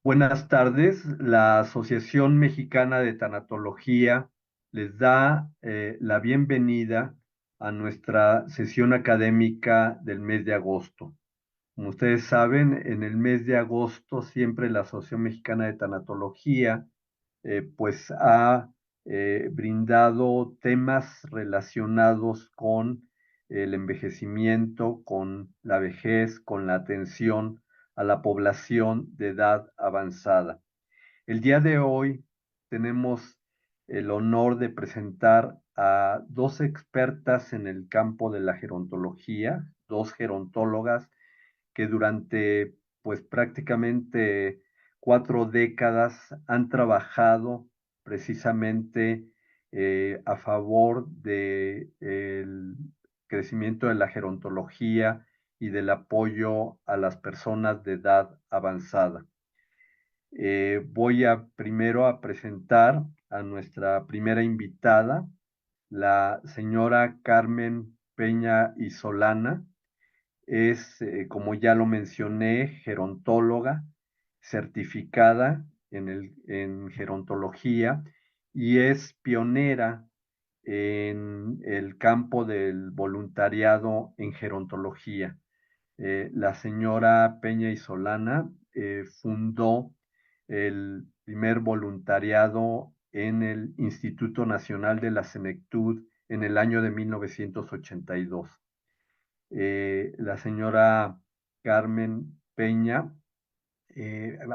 Buenas tardes. La Asociación Mexicana de Tanatología les da la bienvenida a nuestra sesión académica del mes de agosto. Como ustedes saben, en el mes de agosto siempre la Asociación Mexicana de Tanatología pues ha brindado temas relacionados con el envejecimiento, con la vejez, con la atención a la población de edad avanzada. El día de hoy tenemos el honor de presentar a dos expertas en el campo de la gerontología, dos gerontólogas que durante pues prácticamente 4 décadas han trabajado precisamente a favor del crecimiento de la gerontología y del apoyo a las personas de edad avanzada. Voy primero a presentar a nuestra primera invitada, la señora Carmen Peña y Solana. Es, como ya lo mencioné, gerontóloga certificada en gerontología y es pionera en el campo del voluntariado en gerontología. La señora Peña y Solana fundó el primer voluntariado en el Instituto Nacional de la Senectud en el año de 1982. La señora Carmen Peña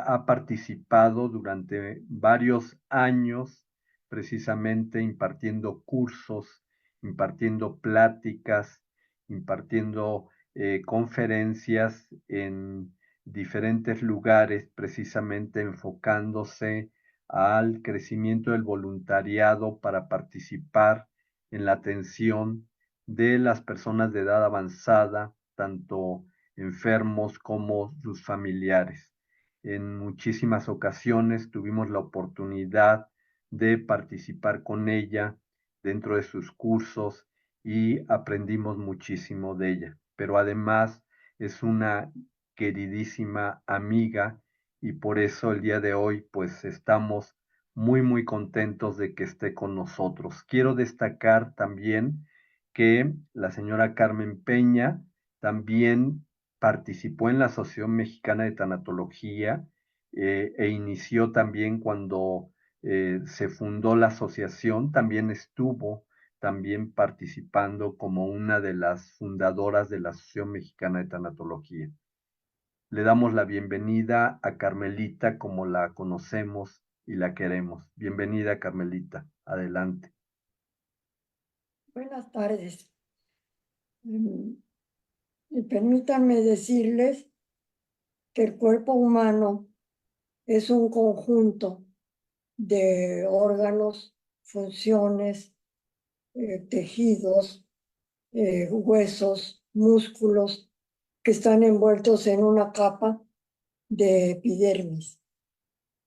ha participado durante varios años precisamente impartiendo cursos, impartiendo pláticas, impartiendo conferencias en diferentes lugares, precisamente enfocándose al crecimiento del voluntariado para participar en la atención de las personas de edad avanzada, tanto enfermos como sus familiares. En muchísimas ocasiones tuvimos la oportunidad de participar con ella dentro de sus cursos y aprendimos muchísimo de ella. Pero además es una queridísima amiga y por eso el día de hoy pues estamos muy contentos de que esté con nosotros. Quiero destacar también que la señora Carmen Peña también participó en la Asociación Mexicana de Tanatología e inició también cuando se fundó la asociación, también estuvo también participando como una de las fundadoras de la Asociación Mexicana de Tanatología. Le damos la bienvenida a Carmelita como la conocemos y la queremos. Bienvenida, Carmelita. Adelante. Buenas tardes. Y permítanme decirles que el cuerpo humano es un conjunto de órganos, funciones, tejidos, huesos, músculos que están envueltos en una capa de epidermis.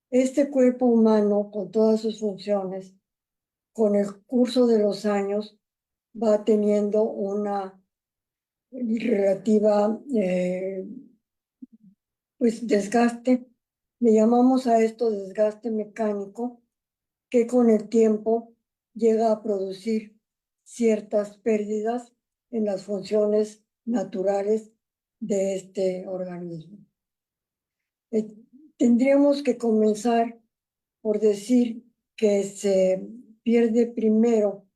Este cuerpo humano, con todas sus funciones, con el curso de los años, va teniendo una relativa pues desgaste. Le llamamos a esto desgaste mecánico, que con el tiempo llega a producir ciertas pérdidas en las funciones naturales de este organismo. Eh, Tendríamos que comenzar por decir que se pierde primero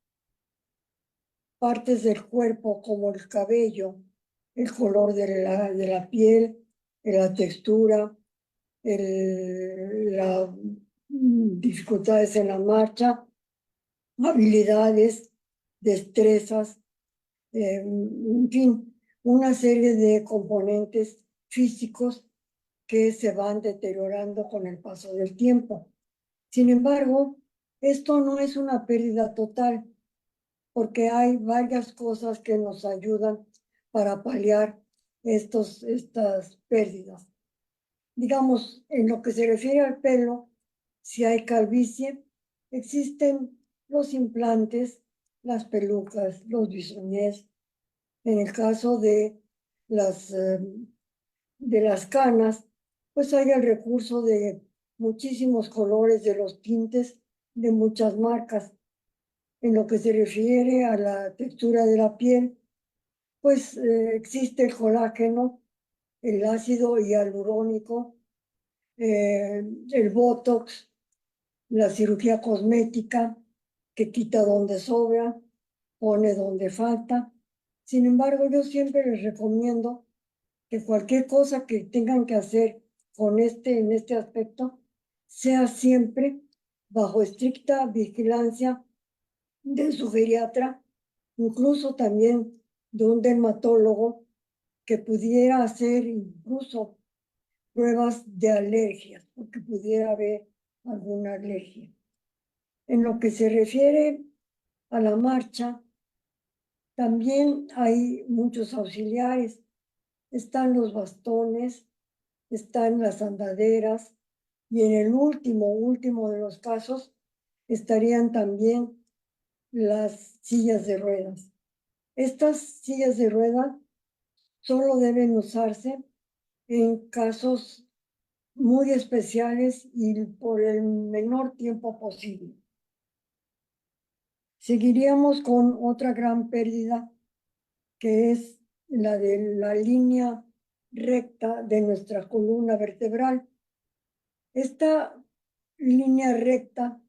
partes del cuerpo como el cabello, el color de la piel, la textura, las dificultades en la marcha, habilidades, destrezas, en fin, una serie de componentes físicos que se van deteriorando con el paso del tiempo. Sin embargo, esto no es una pérdida total, porque hay varias cosas que nos ayudan para paliar estas pérdidas. Digamos, en lo que se refiere al pelo, si hay calvicie, existen los implantes, las pelucas, los bisoñés. En el caso de las canas, pues hay el recurso de muchísimos colores de los tintes de muchas marcas. En lo que se refiere a la textura de la piel, pues existe el colágeno, el ácido hialurónico, el Botox, la cirugía cosmética, que quita donde sobra, pone donde falta. Sin embargo, yo siempre les recomiendo que cualquier cosa que tengan que hacer en este aspecto, sea siempre bajo estricta vigilancia de su geriatra, incluso también de un dermatólogo que pudiera hacer incluso pruebas de alergias, porque pudiera haber alguna alergia. En lo que se refiere a la marcha, también hay muchos auxiliares. Están los bastones, están las andaderas y en el último de los casos estarían también las sillas de ruedas. Estas sillas de ruedas solo deben usarse en casos muy especiales y por el menor tiempo posible. Seguiríamos con otra gran pérdida, que es la de la línea recta de nuestra columna vertebral. Esta línea recta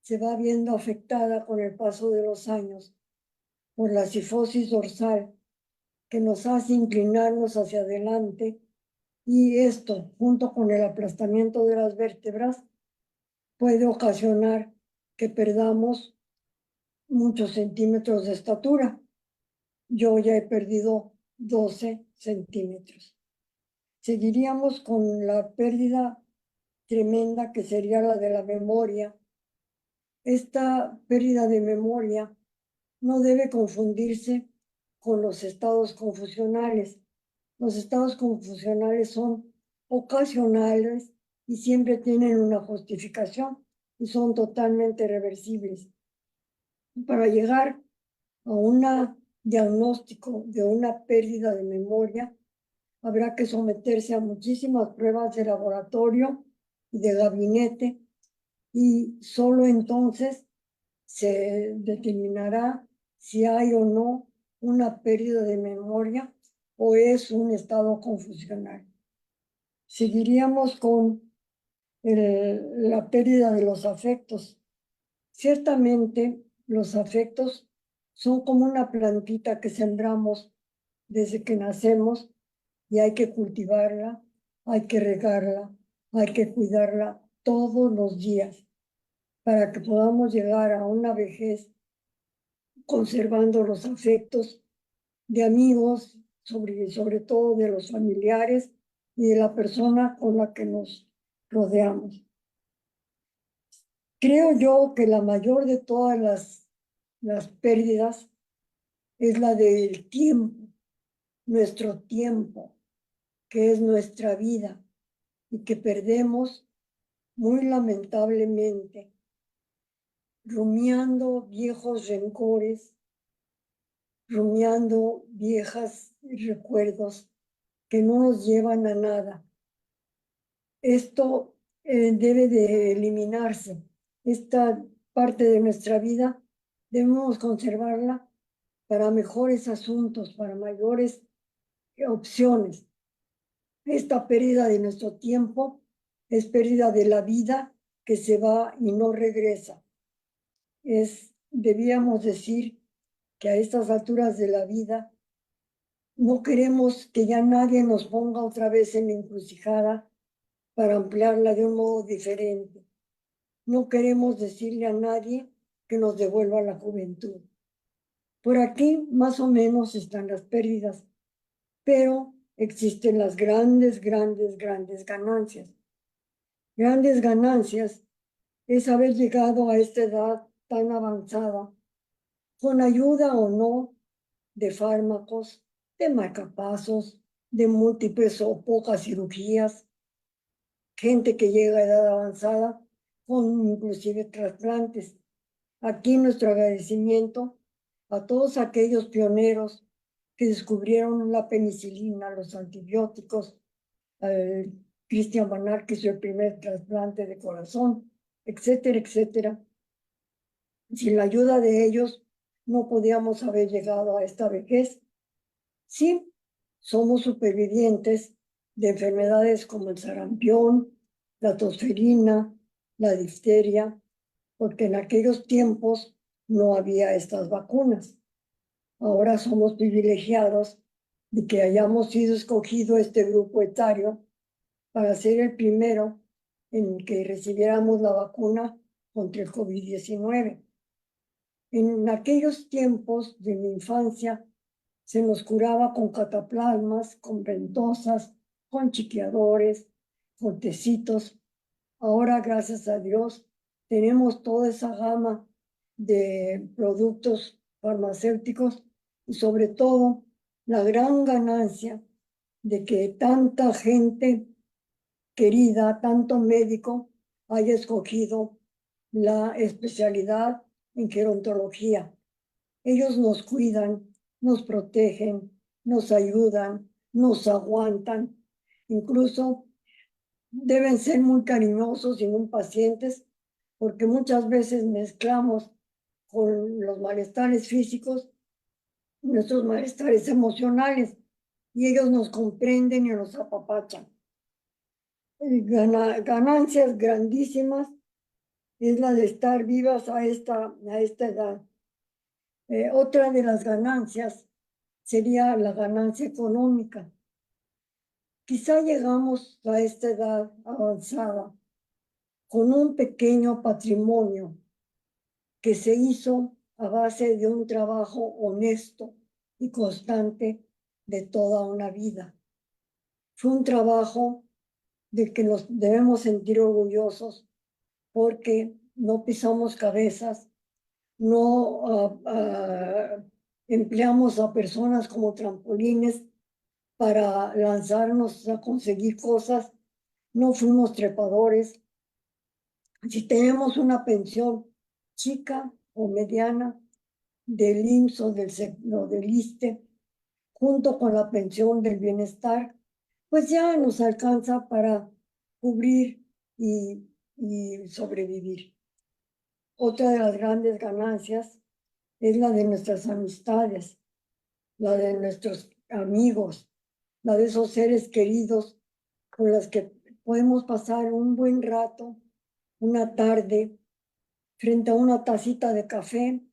se va viendo afectada con el paso de los años por la cifosis dorsal, que nos hace inclinarnos hacia adelante, y esto, junto con el aplastamiento de las vértebras, puede ocasionar que perdamos muchos centímetros de estatura. Yo ya he perdido 12 centímetros. Seguiríamos con la pérdida tremenda que sería la de la memoria. Esta pérdida de memoria no debe confundirse con los estados confusionales. Los estados confusionales son ocasionales y siempre tienen una justificación y son totalmente reversibles. Para llegar a un diagnóstico de una pérdida de memoria, habrá que someterse a muchísimas pruebas de laboratorio y de gabinete, y solo entonces se determinará si hay o no una pérdida de memoria o es un estado confusional. Seguiríamos con la pérdida de los afectos. Ciertamente, los afectos son como una plantita que sembramos desde que nacemos y hay que cultivarla, hay que regarla, hay que cuidarla todos los días para que podamos llegar a una vejez conservando los afectos de amigos, sobre todo de los familiares y de la persona con la que nos rodeamos. Creo yo que la mayor de todas las pérdidas es la del tiempo, nuestro tiempo, que es nuestra vida y que perdemos muy lamentablemente, rumiando viejos rencores, rumiando viejos recuerdos que no nos llevan a nada. Esto debe de eliminarse. Esta parte de nuestra vida debemos conservarla para mejores asuntos, para mayores opciones. Esta pérdida de nuestro tiempo es pérdida de la vida que se va y no regresa. Debíamos decir que a estas alturas de la vida no queremos que ya nadie nos ponga otra vez en la encrucijada para ampliarla de un modo diferente. No queremos decirle a nadie que nos devuelva la juventud. Por aquí más o menos están las pérdidas, pero existen las grandes ganancias. Grandes ganancias es haber llegado a esta edad tan avanzada, con ayuda o no de fármacos, de marcapasos, de múltiples o pocas cirugías, gente que llega a edad avanzada con inclusive trasplantes. Aquí nuestro agradecimiento a todos aquellos pioneros que descubrieron la penicilina, los antibióticos, Cristian Banal, que hizo el primer trasplante de corazón, etcétera, etcétera. Sin la ayuda de ellos, no podíamos haber llegado a esta vejez. Sí, somos supervivientes de enfermedades como el sarampión, la tosferina, la difteria, porque en aquellos tiempos no había estas vacunas. Ahora somos privilegiados de que hayamos sido escogido este grupo etario para ser el primero en que recibiéramos la vacuna contra el COVID-19. En aquellos tiempos de mi infancia se nos curaba con cataplasmas, con ventosas, con chiqueadores, con tecitos. Ahora, gracias a Dios, tenemos toda esa gama de productos farmacéuticos y sobre todo la gran ganancia de que tanta gente querida, tanto médico, haya escogido la especialidad en gerontología. Ellos nos cuidan, nos protegen, nos ayudan, nos aguantan. Incluso deben ser muy cariñosos y muy pacientes porque muchas veces mezclamos con los malestares físicos nuestros malestares emocionales y ellos nos comprenden y nos apapachan. Ganancias grandísimas es la de estar vivas a esta edad. Otra de las ganancias sería la ganancia económica. Quizá llegamos a esta edad avanzada con un pequeño patrimonio que se hizo a base de un trabajo honesto y constante de toda una vida. Fue un trabajo del que nos debemos sentir orgullosos porque no pisamos cabezas, no empleamos a personas como trampolines para lanzarnos a conseguir cosas, no fuimos trepadores. Si tenemos una pensión chica o mediana del IMSS o del ISSSTE, junto con la pensión del bienestar, pues ya nos alcanza para cubrir y sobrevivir. Otra de las grandes ganancias es la de nuestras amistades, la de nuestros amigos, la de esos seres queridos con los que podemos pasar un buen rato, una tarde, frente a una tacita de café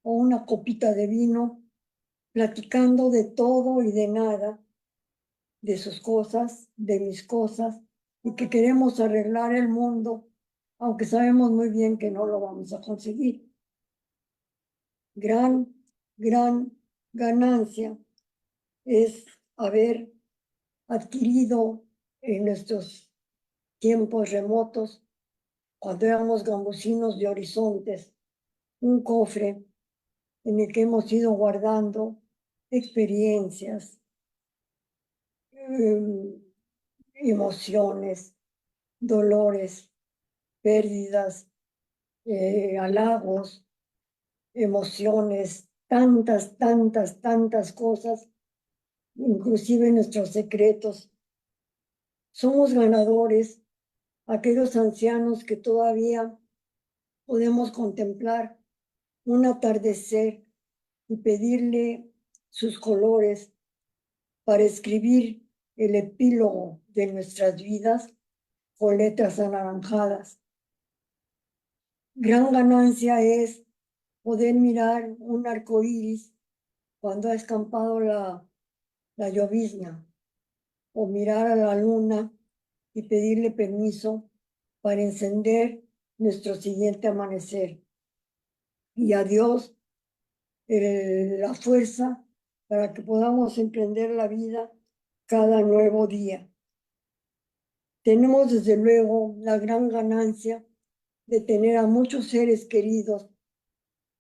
o una copita de vino, platicando de todo y de nada, de sus cosas, de mis cosas, y que queremos arreglar el mundo, aunque sabemos muy bien que no lo vamos a conseguir. Gran ganancia es haber adquirido en nuestros tiempos remotos, cuando éramos gambusinos de horizontes, un cofre en el que hemos ido guardando experiencias, emociones, dolores, pérdidas, halagos, emociones, tantas cosas, inclusive nuestros secretos. Somos ganadores, aquellos ancianos que todavía podemos contemplar un atardecer y pedirle sus colores para escribir el epílogo de nuestras vidas con letras anaranjadas. Gran ganancia es poder mirar un arco iris cuando ha escampado la llovizna, o mirar a la luna y pedirle permiso para encender nuestro siguiente amanecer. Y a Dios la fuerza para que podamos emprender la vida cada nuevo día. Tenemos desde luego la gran ganancia de tener a muchos seres queridos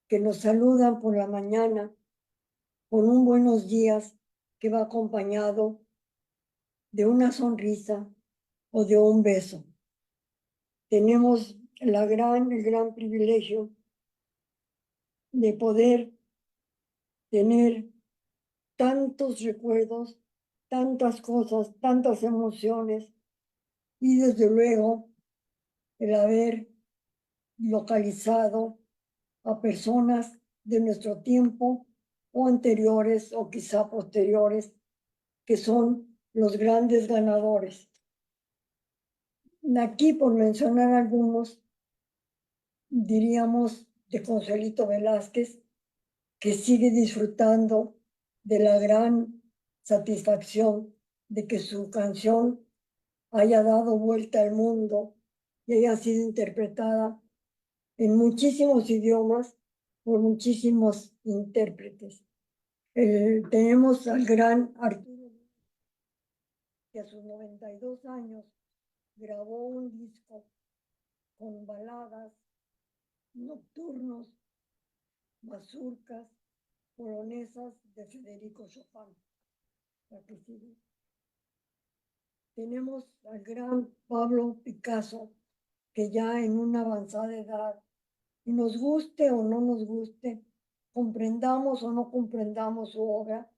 que nos saludan por la mañana con un buenos días que va acompañado de una sonrisa o de un beso. Tenemos el gran privilegio de poder tener tantos recuerdos, tantas cosas, tantas emociones, y desde luego el haber localizado a personas de nuestro tiempo o anteriores o quizá posteriores, que son los grandes ganadores. Aquí, por mencionar algunos, diríamos de Consuelito Velázquez, que sigue disfrutando de la gran satisfacción de que su canción haya dado vuelta al mundo y haya sido interpretada en muchísimos idiomas por muchísimos intérpretes. Tenemos al gran Arturo, que a sus 92 años grabó un disco con baladas, nocturnos, mazurcas, polonesas de Federico Chopin. Tenemos al gran Pablo Picasso, que ya en una avanzada edad, y nos guste o no nos guste, comprendamos o no comprendamos su obra,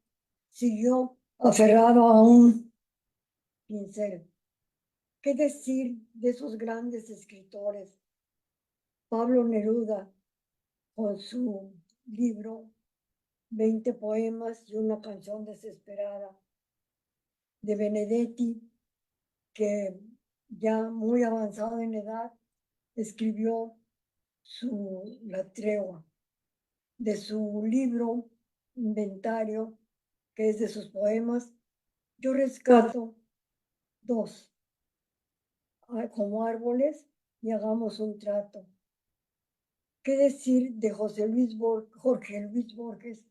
siguió aferrado a un pincel. ¿Qué decir de esos grandes escritores? Pablo Neruda, con su libro 20 poemas y una canción desesperada. De Benedetti, que ya muy avanzado en edad, escribió La Tregua. De su libro Inventario, que es de sus poemas, yo rescato dos, como árboles y hagamos un trato. ¿Qué decir de Jorge Luis Borges,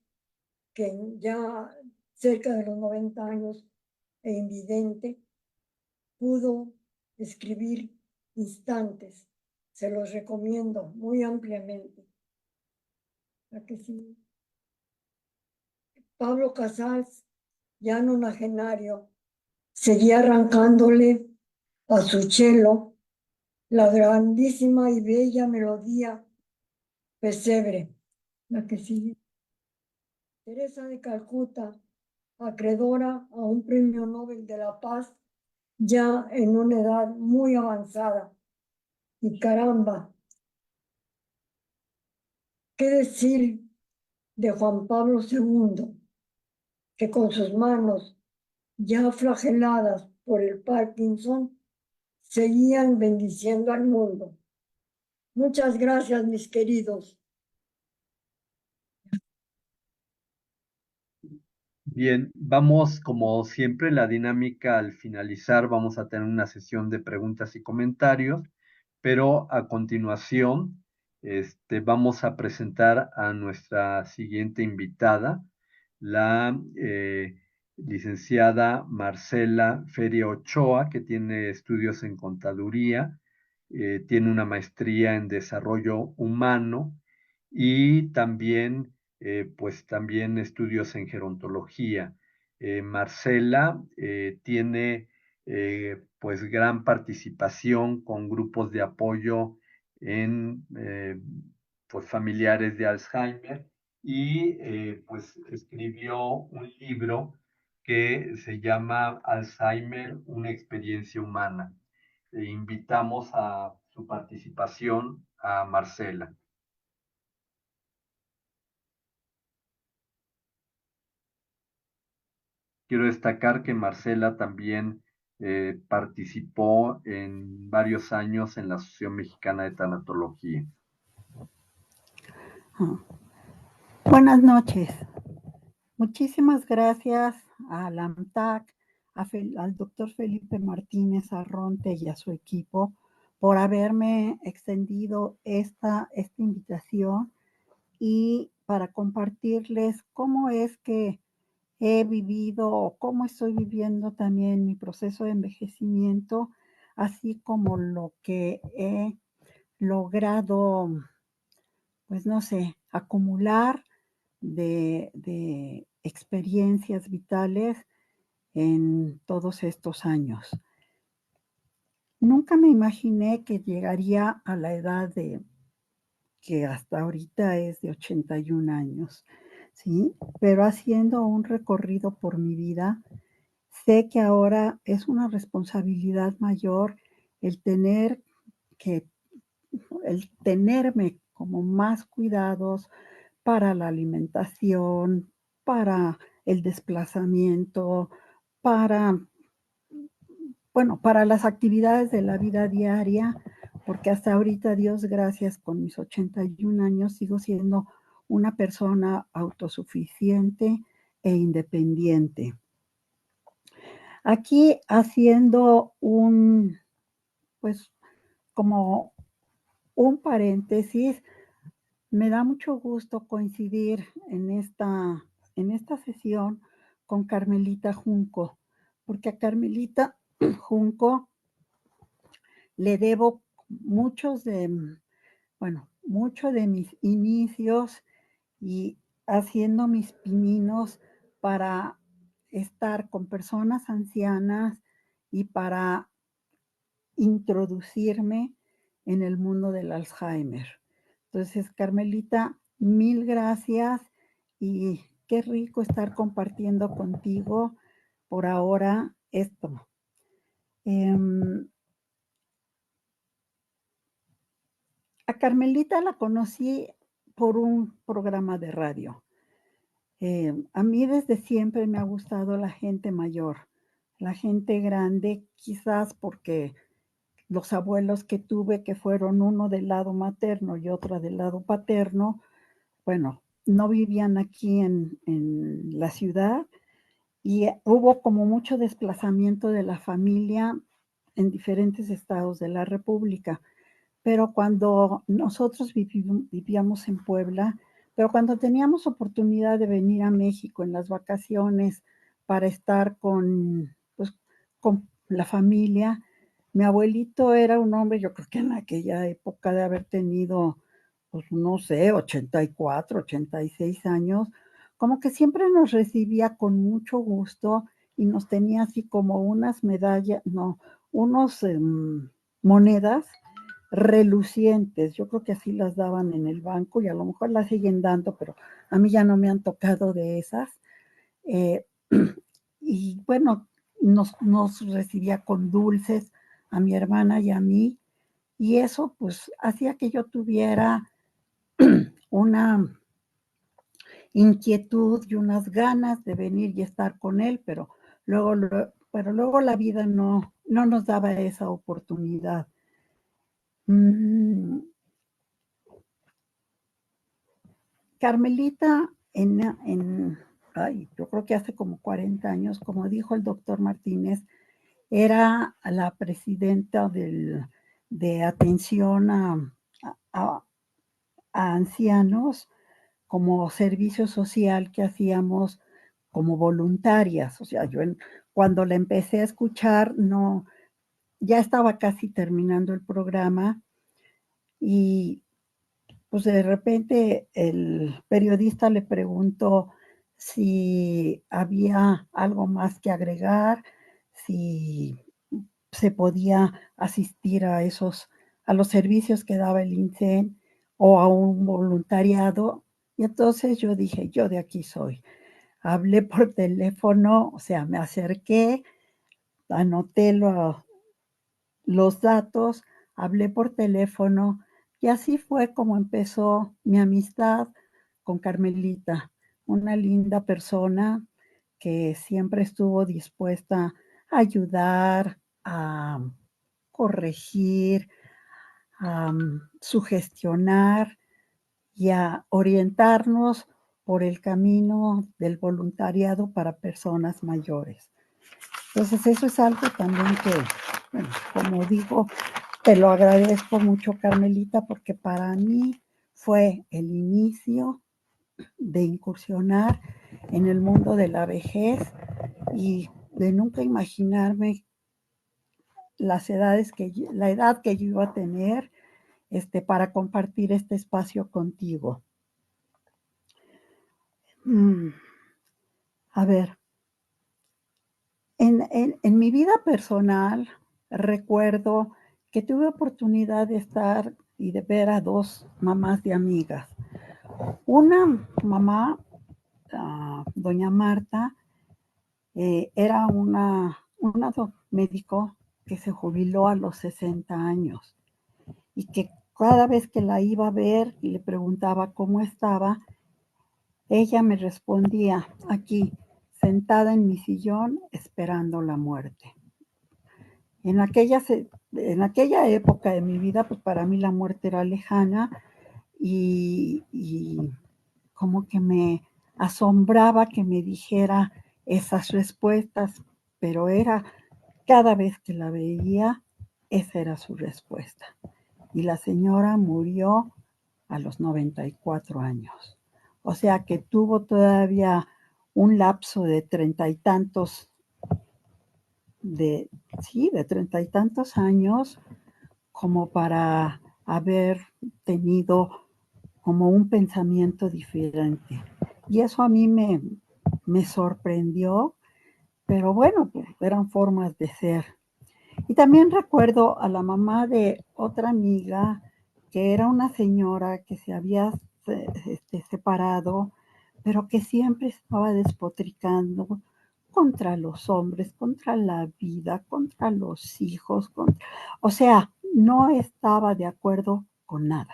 que ya cerca de los 90 años e invidente, pudo escribir Instantes? Se los recomiendo muy ampliamente. ¿A que sí? Pablo Casals, ya nonagenario, seguía arrancándole a su cello la grandísima y bella melodía Pesebre. La que sigue. Teresa de Calcuta, acreedora a un premio Nobel de la Paz, ya en una edad muy avanzada. Y caramba, ¿qué decir de Juan Pablo II, que con sus manos ya flageladas por el Parkinson, seguían bendiciendo al mundo? Muchas gracias, mis queridos. Bien, vamos como siempre, la dinámica al finalizar, vamos a tener una sesión de preguntas y comentarios, pero a continuación vamos a presentar a nuestra siguiente invitada, la licenciada Marcela Feria Ochoa, que tiene estudios en contaduría, tiene una maestría en desarrollo humano y también pues también estudios en gerontología. Marcela tiene pues gran participación con grupos de apoyo en pues familiares de Alzheimer y pues escribió un libro que se llama Alzheimer, una experiencia humana. Invitamos a su participación a Marcela. Quiero destacar que Marcela también participó en varios años en la Asociación Mexicana de Tanatología. Buenas noches. Muchísimas gracias a la AMTAC, al doctor Felipe Martínez Arronte y a su equipo por haberme extendido esta invitación y para compartirles cómo es que he vivido o cómo estoy viviendo también mi proceso de envejecimiento, así como lo que he logrado, pues no sé, acumular de experiencias vitales en todos estos años. Nunca me imaginé que llegaría a la edad que hasta ahorita es de 81 años, ¿sí? Pero haciendo un recorrido por mi vida, sé que ahora es una responsabilidad mayor el el tenerme como más cuidados para la alimentación, para el desplazamiento, para, bueno, para las actividades de la vida diaria, porque hasta ahorita, Dios gracias, con mis 81 años sigo siendo una persona autosuficiente e independiente. Aquí haciendo pues, como un paréntesis, me da mucho gusto coincidir en esta sesión con Carmelita Junco, porque a Carmelita Junco le debo mucho de mis inicios y haciendo mis pininos para estar con personas ancianas y para introducirme en el mundo del Alzheimer. Entonces, Carmelita, mil gracias y qué rico estar compartiendo contigo por ahora esto. A Carmelita la conocí por un programa de radio. A mí desde siempre me ha gustado la gente mayor, la gente grande, quizás porque los abuelos que tuve, que fueron uno del lado materno y otro del lado paterno, bueno, no vivían aquí en la ciudad y hubo como mucho desplazamiento de la familia en diferentes estados de la República. Pero cuando nosotros vivíamos en Puebla, pero cuando teníamos oportunidad de venir a México en las vacaciones para estar pues, con la familia, mi abuelito era un hombre, yo creo que en aquella época de haber tenido, pues no sé, 84, 86 años, como que siempre nos recibía con mucho gusto y nos tenía así como unas medallas, no, unos monedas relucientes. Yo creo que así las daban en el banco y a lo mejor las siguen dando, pero a mí ya no me han tocado de esas. Eh, y bueno, nos recibía con dulces a mi hermana y a mí, y eso pues hacía que yo tuviera una inquietud y unas ganas de venir y estar con él, pero luego la vida no nos daba esa oportunidad. Carmelita, yo creo que hace como 40 años, como dijo el doctor Martínez, era la presidenta de atención a ancianos como servicio social que hacíamos como voluntarias. O sea, cuando la empecé a escuchar, no, ya estaba casi terminando el programa y pues de repente el periodista le preguntó si había algo más que agregar, si se podía asistir a los servicios que daba el INSEN o a un voluntariado. Y entonces yo dije, yo de aquí soy. Hablé por teléfono, o sea, me acerqué, anoté los datos, hablé por teléfono y así fue como empezó mi amistad con Carmelita, una linda persona que siempre estuvo dispuesta a ayudar, a corregir, a sugestionar y a orientarnos por el camino del voluntariado para personas mayores. Entonces eso es algo también que, bueno, como digo, te lo agradezco mucho, Carmelita, porque para mí fue el inicio de incursionar en el mundo de la vejez y de nunca imaginarme la edad que yo iba a tener para compartir este espacio contigo. A ver, en mi vida personal recuerdo que tuve oportunidad de estar y de ver a dos mamás de amigas. Una mamá, doña Marta, Era un médico que se jubiló a los 60 años y que cada vez que la iba a ver y le preguntaba cómo estaba, ella me respondía aquí, sentada en mi sillón, esperando la muerte. En aquella época de mi vida, pues para mí la muerte era lejana y como que me asombraba que me dijera esas respuestas, pero era cada vez que la veía, esa era su respuesta. Y la señora murió a los 94 años. O sea que tuvo todavía un lapso de treinta y tantos años como para haber tenido como un pensamiento diferente. Y eso a mí me sorprendió, pero bueno, pues eran formas de ser. Y también recuerdo a la mamá de otra amiga, que era una señora que se había separado, pero que siempre estaba despotricando contra los hombres, contra la vida, contra los hijos, o sea, no estaba de acuerdo con nada.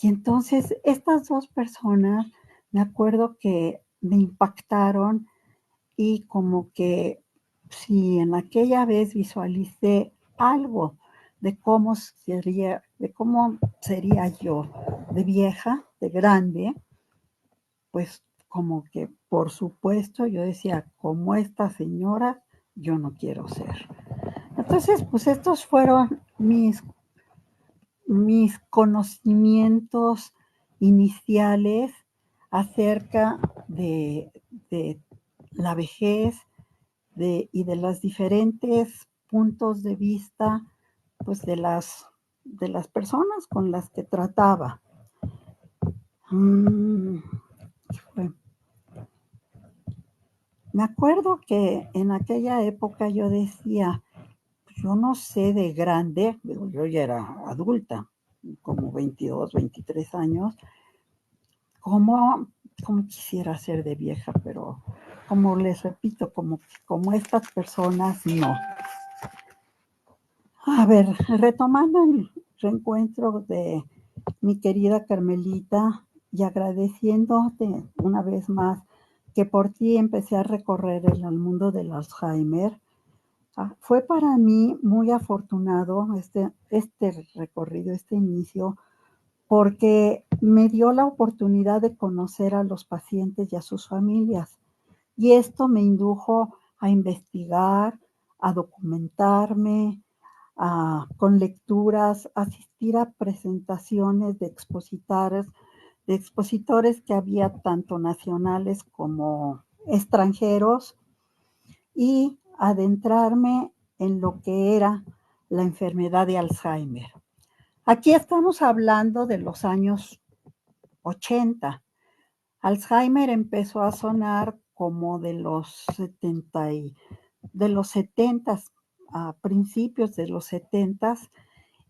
Y entonces estas dos personas, me acuerdo que me impactaron y como que si en aquella vez visualicé algo de cómo sería yo de vieja, de grande, pues como que por supuesto yo decía, como esta señora, yo no quiero ser. Entonces, pues estos fueron mis conocimientos iniciales acerca de la vejez y de los diferentes puntos de vista pues de las personas con las que trataba. Me acuerdo que en aquella época yo decía, yo no sé de grande, yo ya era adulta, como 22, 23 años, cómo quisiera ser de vieja, pero como les repito, como estas personas, no. A ver, retomando el reencuentro de mi querida Carmelita y agradeciéndote una vez más que por ti empecé a recorrer el mundo del Alzheimer. Fue para mí muy afortunado este recorrido, este inicio, porque me dio la oportunidad de conocer a los pacientes y a sus familias. Y esto me indujo a investigar, a documentarme, con lecturas, asistir a presentaciones de expositores que había tanto nacionales como extranjeros y adentrarme en lo que era la enfermedad de Alzheimer. Aquí estamos hablando de los años 80. Alzheimer empezó a sonar como de los 70, a principios de los 70,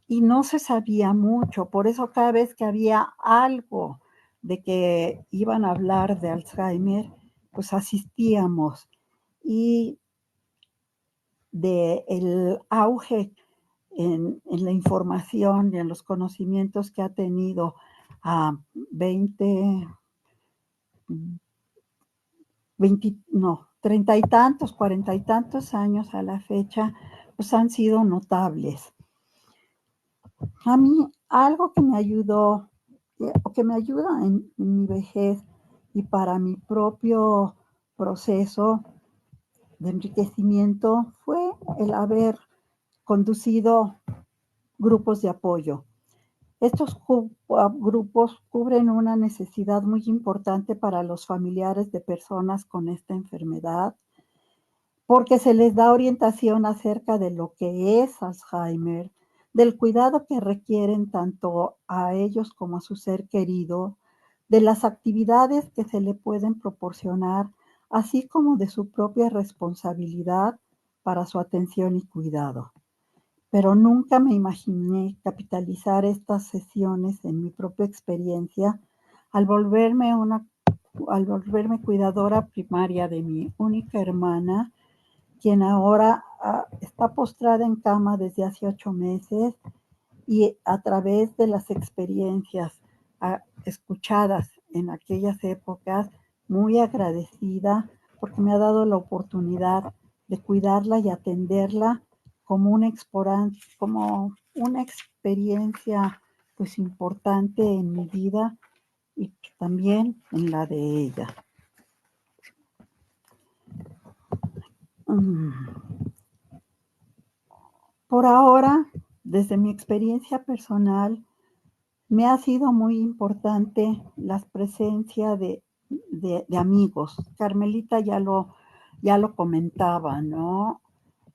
y no se sabía mucho. Por eso cada vez que había algo de que iban a hablar de Alzheimer, pues asistíamos. Y del auge en la información y en los conocimientos que ha tenido a 30 y tantos, 40 y tantos años a la fecha, pues han sido notables. A mí algo que me ayudó, o que me ayuda en mi vejez y para mi propio proceso de enriquecimiento fue el haber conducido grupos de apoyo. Estos grupos cubren una necesidad muy importante para los familiares de personas con esta enfermedad, porque se les da orientación acerca de lo que es Alzheimer, del cuidado que requieren tanto a ellos como a su ser querido, de las actividades que se le pueden proporcionar, así como de su propia responsabilidad para su atención y cuidado. Pero nunca me imaginé capitalizar estas sesiones en mi propia experiencia al volverme una al volverme cuidadora primaria de mi única hermana, quien ahora está postrada en cama desde hace 8 meses, y a través de las experiencias escuchadas en aquellas épocas, muy agradecida porque me ha dado la oportunidad de cuidarla y atenderla como una experiencia pues importante en mi vida y también en la de ella. Por ahora, desde mi experiencia personal, me ha sido muy importante la presencia de amigos. Carmelita ya lo comentaba, ¿no?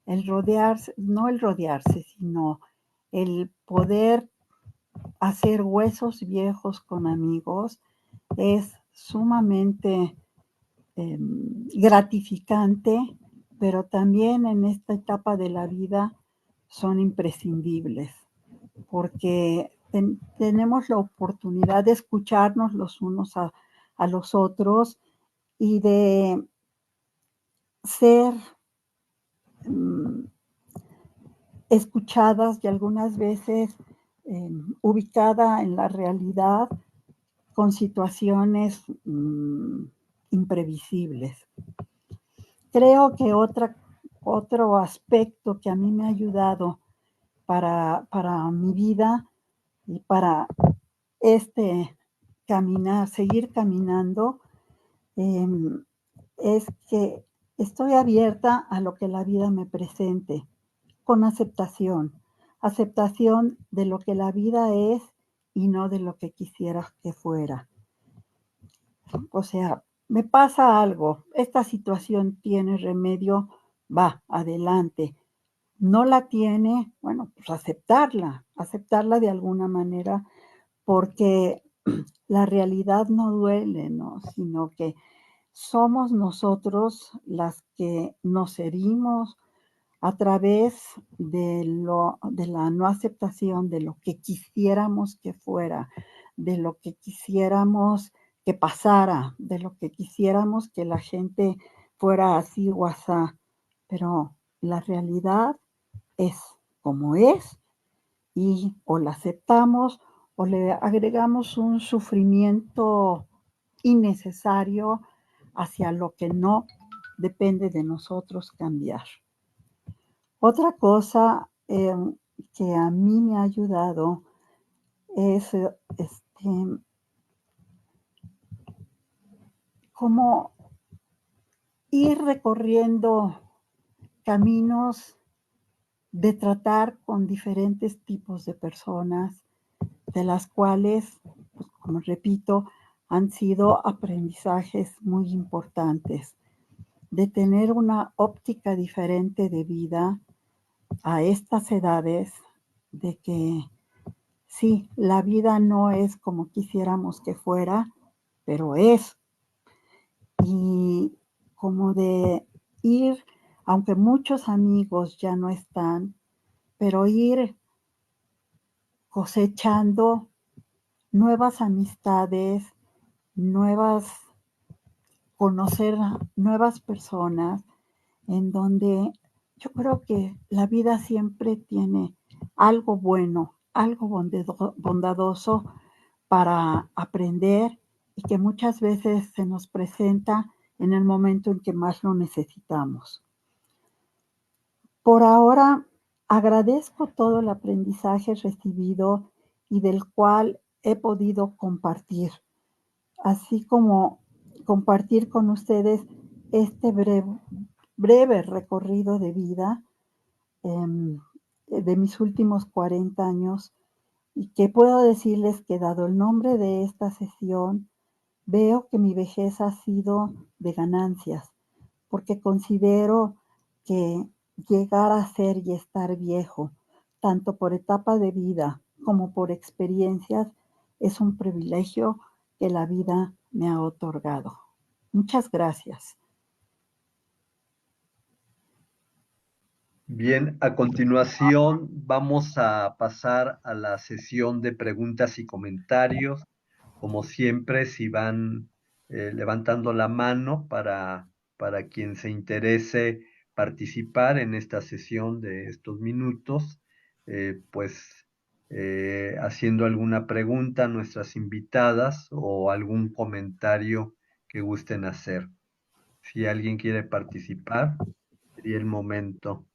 El rodearse, no el rodearse, sino el poder hacer huesos viejos con amigos es sumamente gratificante, pero también en esta etapa de la vida son imprescindibles, porque tenemos la oportunidad de escucharnos los unos a los otros y de ser escuchadas y algunas veces ubicada en la realidad con situaciones imprevisibles. Creo que otro aspecto que a mí me ha ayudado para mi vida y para seguir caminando, eh, es que estoy abierta a lo que la vida me presente, con aceptación de lo que la vida es y no de lo que quisiera que fuera. O sea, me pasa algo, esta situación tiene remedio, va, adelante. No la tiene, bueno, pues aceptarla de alguna manera, porque la realidad no duele, ¿no? Sino que somos nosotros las que nos herimos a través de la no aceptación de lo que quisiéramos que fuera, de lo que quisiéramos que pasara, de lo que quisiéramos que la gente fuera así o asá. Pero la realidad es como es y o la aceptamos o le agregamos un sufrimiento innecesario hacia lo que no depende de nosotros cambiar. Otra cosa que a mí me ha ayudado es como ir recorriendo caminos de tratar con diferentes tipos de personas, de las cuales, pues, como repito, han sido aprendizajes muy importantes, de tener una óptica diferente de vida a estas edades, de que sí, la vida no es como quisiéramos que fuera, pero es. Y como de ir, aunque muchos amigos ya no están, pero ir cosechando nuevas amistades, nuevas, conocer nuevas personas, en donde yo creo que la vida siempre tiene algo bueno, algo bondadoso para aprender y que muchas veces se nos presenta en el momento en que más lo necesitamos. Por ahora, agradezco todo el aprendizaje recibido y del cual he podido compartir, así como compartir con ustedes este breve recorrido de vida de mis últimos 40 años, y que puedo decirles que dado el nombre de esta sesión, veo que mi vejez ha sido de ganancias, porque considero que llegar a ser y estar viejo, tanto por etapa de vida como por experiencias, es un privilegio que la vida me ha otorgado. Muchas gracias. Bien, a continuación vamos a pasar a la sesión de preguntas y comentarios. Como siempre, si van levantando la mano para quien se interese participar en esta sesión de estos minutos, pues haciendo alguna pregunta a nuestras invitadas o algún comentario que gusten hacer. Si alguien quiere participar, sería el momento.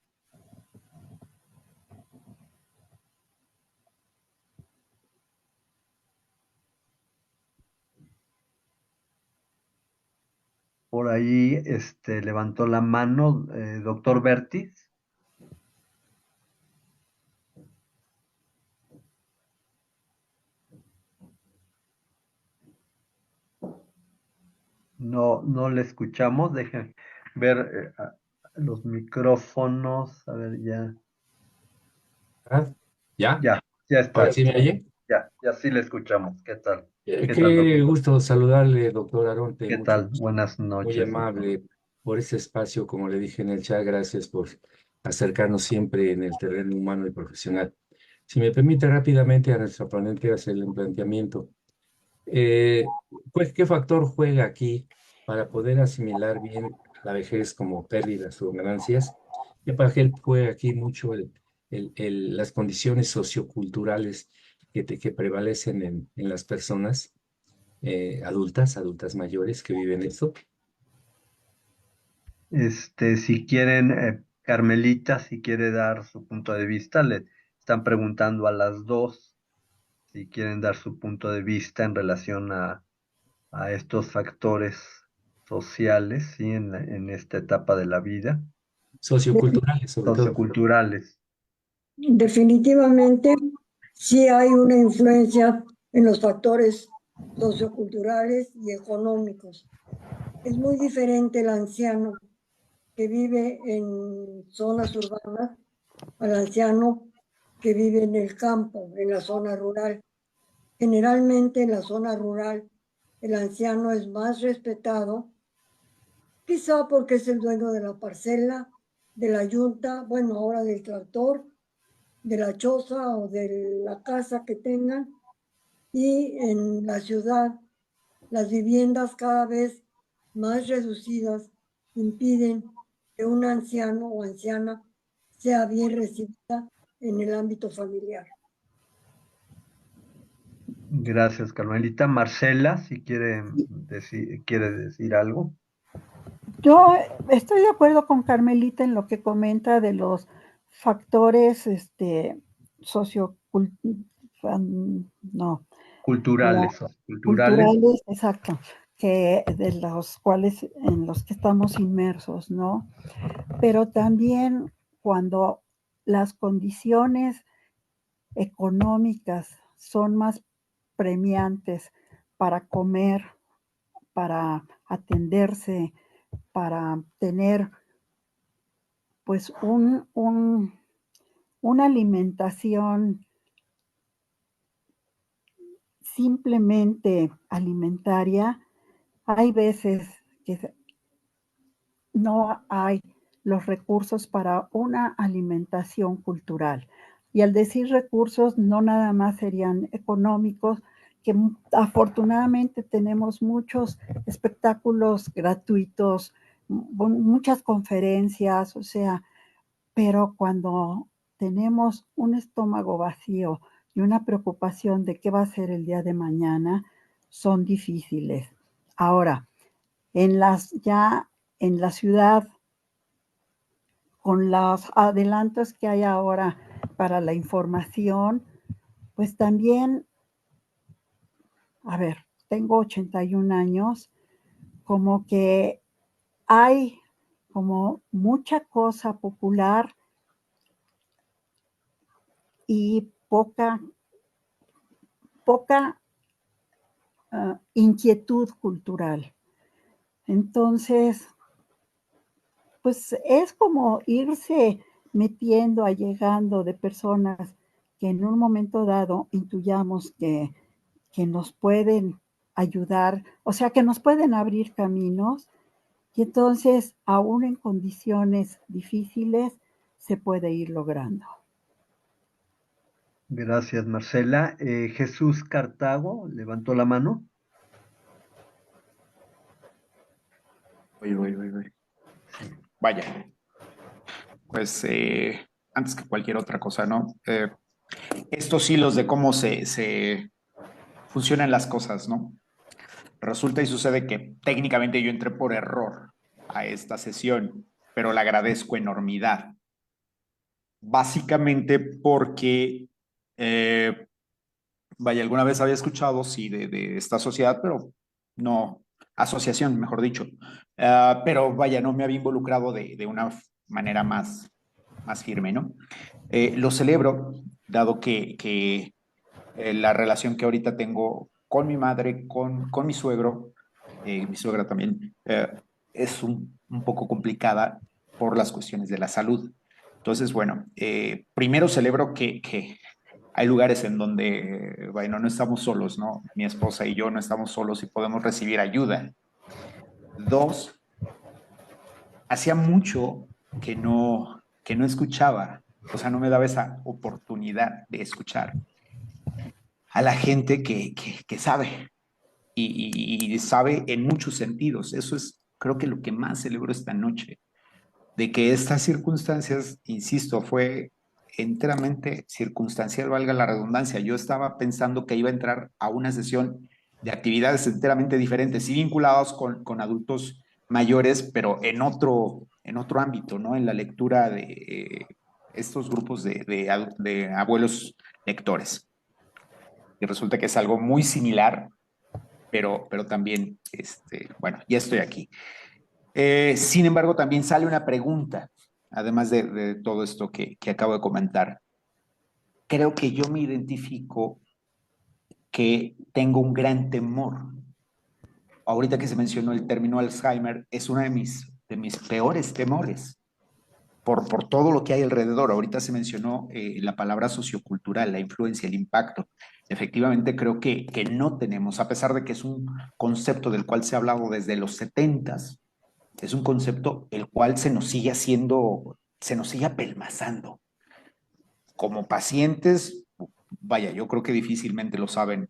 Por ahí levantó la mano doctor Bertis. No, no le escuchamos. Dejen ver los micrófonos. A ver, ya. Ah, ¿ya? Ya está. ¿Ahora sí me oye? Ya sí le escuchamos. ¿Qué tal? ¿Qué tal, Qué doctor? gusto saludarle, doctor Aronte. ¿Qué Mucho tal? gusto. Buenas Muy noches, doctor. amable por este espacio, como le dije en el chat. Gracias por acercarnos siempre en el terreno humano y profesional. Si me permite rápidamente a nuestro ponente hacerle un planteamiento. Eh, pues, ¿qué factor juega aquí para poder asimilar bien la vejez como pérdidas o ganancias? ¿Qué papel juega aquí mucho las condiciones socioculturales que prevalecen en las personas adultas mayores que viven esto? Si quieren, Carmelita, si quiere dar su punto de vista, le están preguntando a las dos si quieren dar su punto de vista en relación a estos factores sociales, ¿sí? En esta etapa de la vida, Socioculturales, sobre todo. socioculturales. Definitivamente, sí hay una influencia en los factores socioculturales y económicos. Es muy diferente el anciano que vive en zonas urbanas al anciano que vive en el campo, en la zona rural. Generalmente en la zona rural el anciano es más respetado, quizá porque es el dueño de la parcela, de la yunta, bueno, ahora del tractor, de la choza o de la casa que tengan. Y en la ciudad, las viviendas cada vez más reducidas impiden que un anciano o anciana sea bien recibida en el ámbito familiar. Gracias, Carmelita. Marcela, si quiere decir algo. Yo estoy de acuerdo con Carmelita en lo que comenta de los factores sociocul- no, Culturales, socioculturales. culturales, exacto, que de los cuales en los que estamos inmersos, ¿no? Pero también cuando las condiciones económicas son más premiantes para comer, para atenderse, para tener pues una alimentación simplemente alimentaria, hay veces que no hay los recursos para una alimentación cultural. Y al decir recursos, no nada más serían económicos, que afortunadamente tenemos muchos espectáculos gratuitos, muchas conferencias, o sea, pero cuando tenemos un estómago vacío y una preocupación de qué va a ser el día de mañana, son difíciles. Ahora, ya en la ciudad, con los adelantos que hay ahora para la información, pues también, a ver, tengo 81 años, como que hay como mucha cosa popular y poca inquietud cultural. Entonces, pues es como irse metiendo, allegando de personas que en un momento dado intuyamos que nos pueden ayudar, o sea, que nos pueden abrir caminos, y entonces, aún en condiciones difíciles, se puede ir logrando. Gracias, Marcela. Jesús Cartago levantó la mano. Uy. Sí. Vaya, pues antes que cualquier otra cosa, ¿no? Estos hilos de cómo se funcionan las cosas, ¿no? Resulta y sucede que técnicamente yo entré por error a esta sesión, pero le agradezco enormidad. Básicamente porque, vaya, alguna vez había escuchado, sí, de esta sociedad, pero no, asociación, mejor dicho. Pero vaya, no me había involucrado de una manera más firme, ¿no? Lo celebro, dado que la relación que ahorita tengo con mi madre, con mi suegra también, es un poco complicada por las cuestiones de la salud. Entonces, bueno, primero celebro que hay lugares en donde, bueno, no estamos solos, ¿no? Mi esposa y yo no estamos solos y podemos recibir ayuda. Dos, hacía mucho que no escuchaba, o sea, no me daba esa oportunidad de escuchar a la gente que sabe y sabe en muchos sentidos. Eso es, creo que lo que más celebro esta noche, de que estas circunstancias, insisto, fue enteramente circunstancial, valga la redundancia. Yo estaba pensando que iba a entrar a una sesión de actividades enteramente diferentes, sí vinculados con adultos mayores, pero en otro ámbito, ¿no? En la lectura de estos grupos de abuelos lectores. Y resulta que es algo muy similar, pero también, bueno, ya estoy aquí. Sin embargo, también sale una pregunta, además de todo esto que acabo de comentar. Creo que yo me identifico que tengo un gran temor. Ahorita que se mencionó el término Alzheimer, es uno de mis peores temores por todo lo que hay alrededor. Ahorita se mencionó la palabra sociocultural, la influencia, el impacto. Efectivamente, creo que no tenemos, a pesar de que es un concepto del cual se ha hablado desde los 70s, es un concepto el cual se nos sigue haciendo, se nos sigue apelmazando. Como pacientes, vaya, yo creo que difícilmente lo saben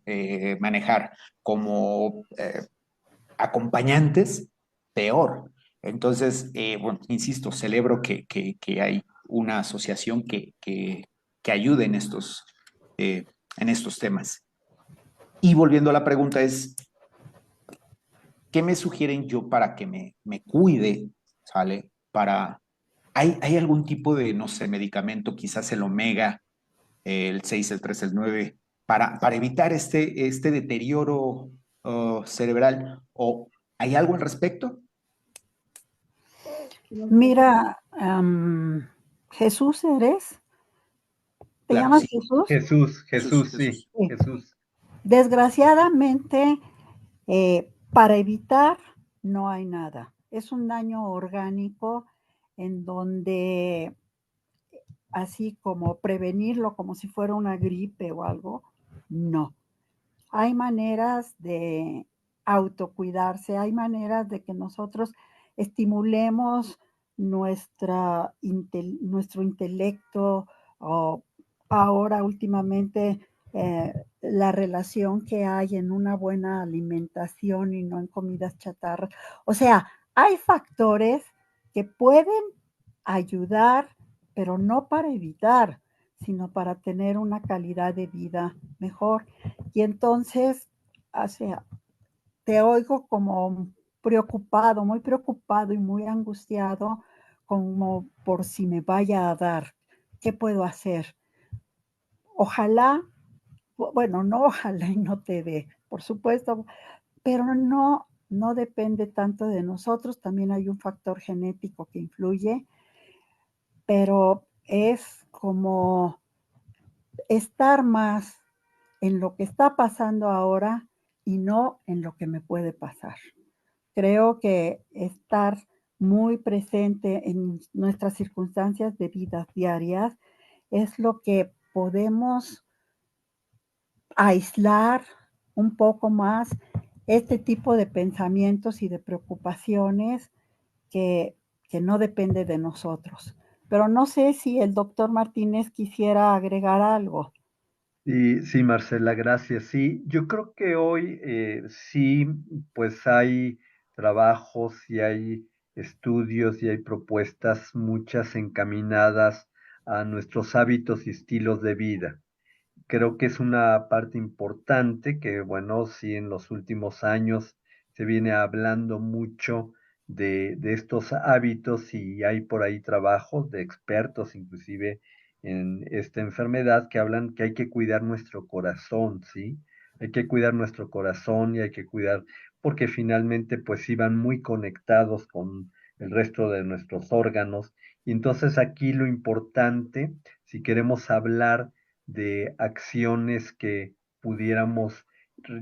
manejar. Como acompañantes, peor. Entonces, bueno, insisto, celebro que hay una asociación que ayude en estos temas. Y volviendo a la pregunta es, ¿qué me sugieren yo para que me cuide, ¿sale? ¿Hay algún tipo de, no sé, medicamento, quizás el omega, el 6 el 3 el 9 para evitar este deterioro cerebral? ¿O hay algo al respecto? Mira, Jesús eres. ¿Te Claro, llamas sí. Jesús? Jesús, sí, Sí. Jesús. Desgraciadamente, para evitar no hay nada. Es un daño orgánico en donde, así como prevenirlo como si fuera una gripe o algo, no. Hay maneras de autocuidarse, hay maneras de que nosotros estimulemos nuestro intelecto, o ahora últimamente la relación que hay en una buena alimentación y no en comidas chatarras. O sea, hay factores que pueden ayudar, pero no para evitar, sino para tener una calidad de vida mejor. Y entonces, o sea, te oigo como preocupado, muy preocupado y muy angustiado, como por si me vaya a dar. ¿Qué puedo hacer? Ojalá, bueno, no ojalá y no te dé, por supuesto, pero no depende tanto de nosotros. También hay un factor genético que influye, pero es como estar más en lo que está pasando ahora y no en lo que me puede pasar. Creo que estar muy presente en nuestras circunstancias de vidas diarias es lo que podemos aislar un poco más este tipo de pensamientos y de preocupaciones que, que no depende de nosotros. Pero no sé si el doctor Martínez quisiera agregar algo. Y sí, Marcela, gracias. Sí, yo creo que hoy sí, pues hay trabajos y hay estudios y hay propuestas, muchas encaminadas a nuestros hábitos y estilos de vida. Creo que es una parte importante que, bueno, sí en los últimos años se viene hablando mucho de estos hábitos y hay por ahí trabajos de expertos, inclusive en esta enfermedad, que hablan que hay que cuidar nuestro corazón, ¿sí? Hay que cuidar nuestro corazón y hay que cuidar, porque finalmente pues iban muy conectados con el resto de nuestros órganos. Y entonces aquí lo importante, si queremos hablar de acciones que pudiéramos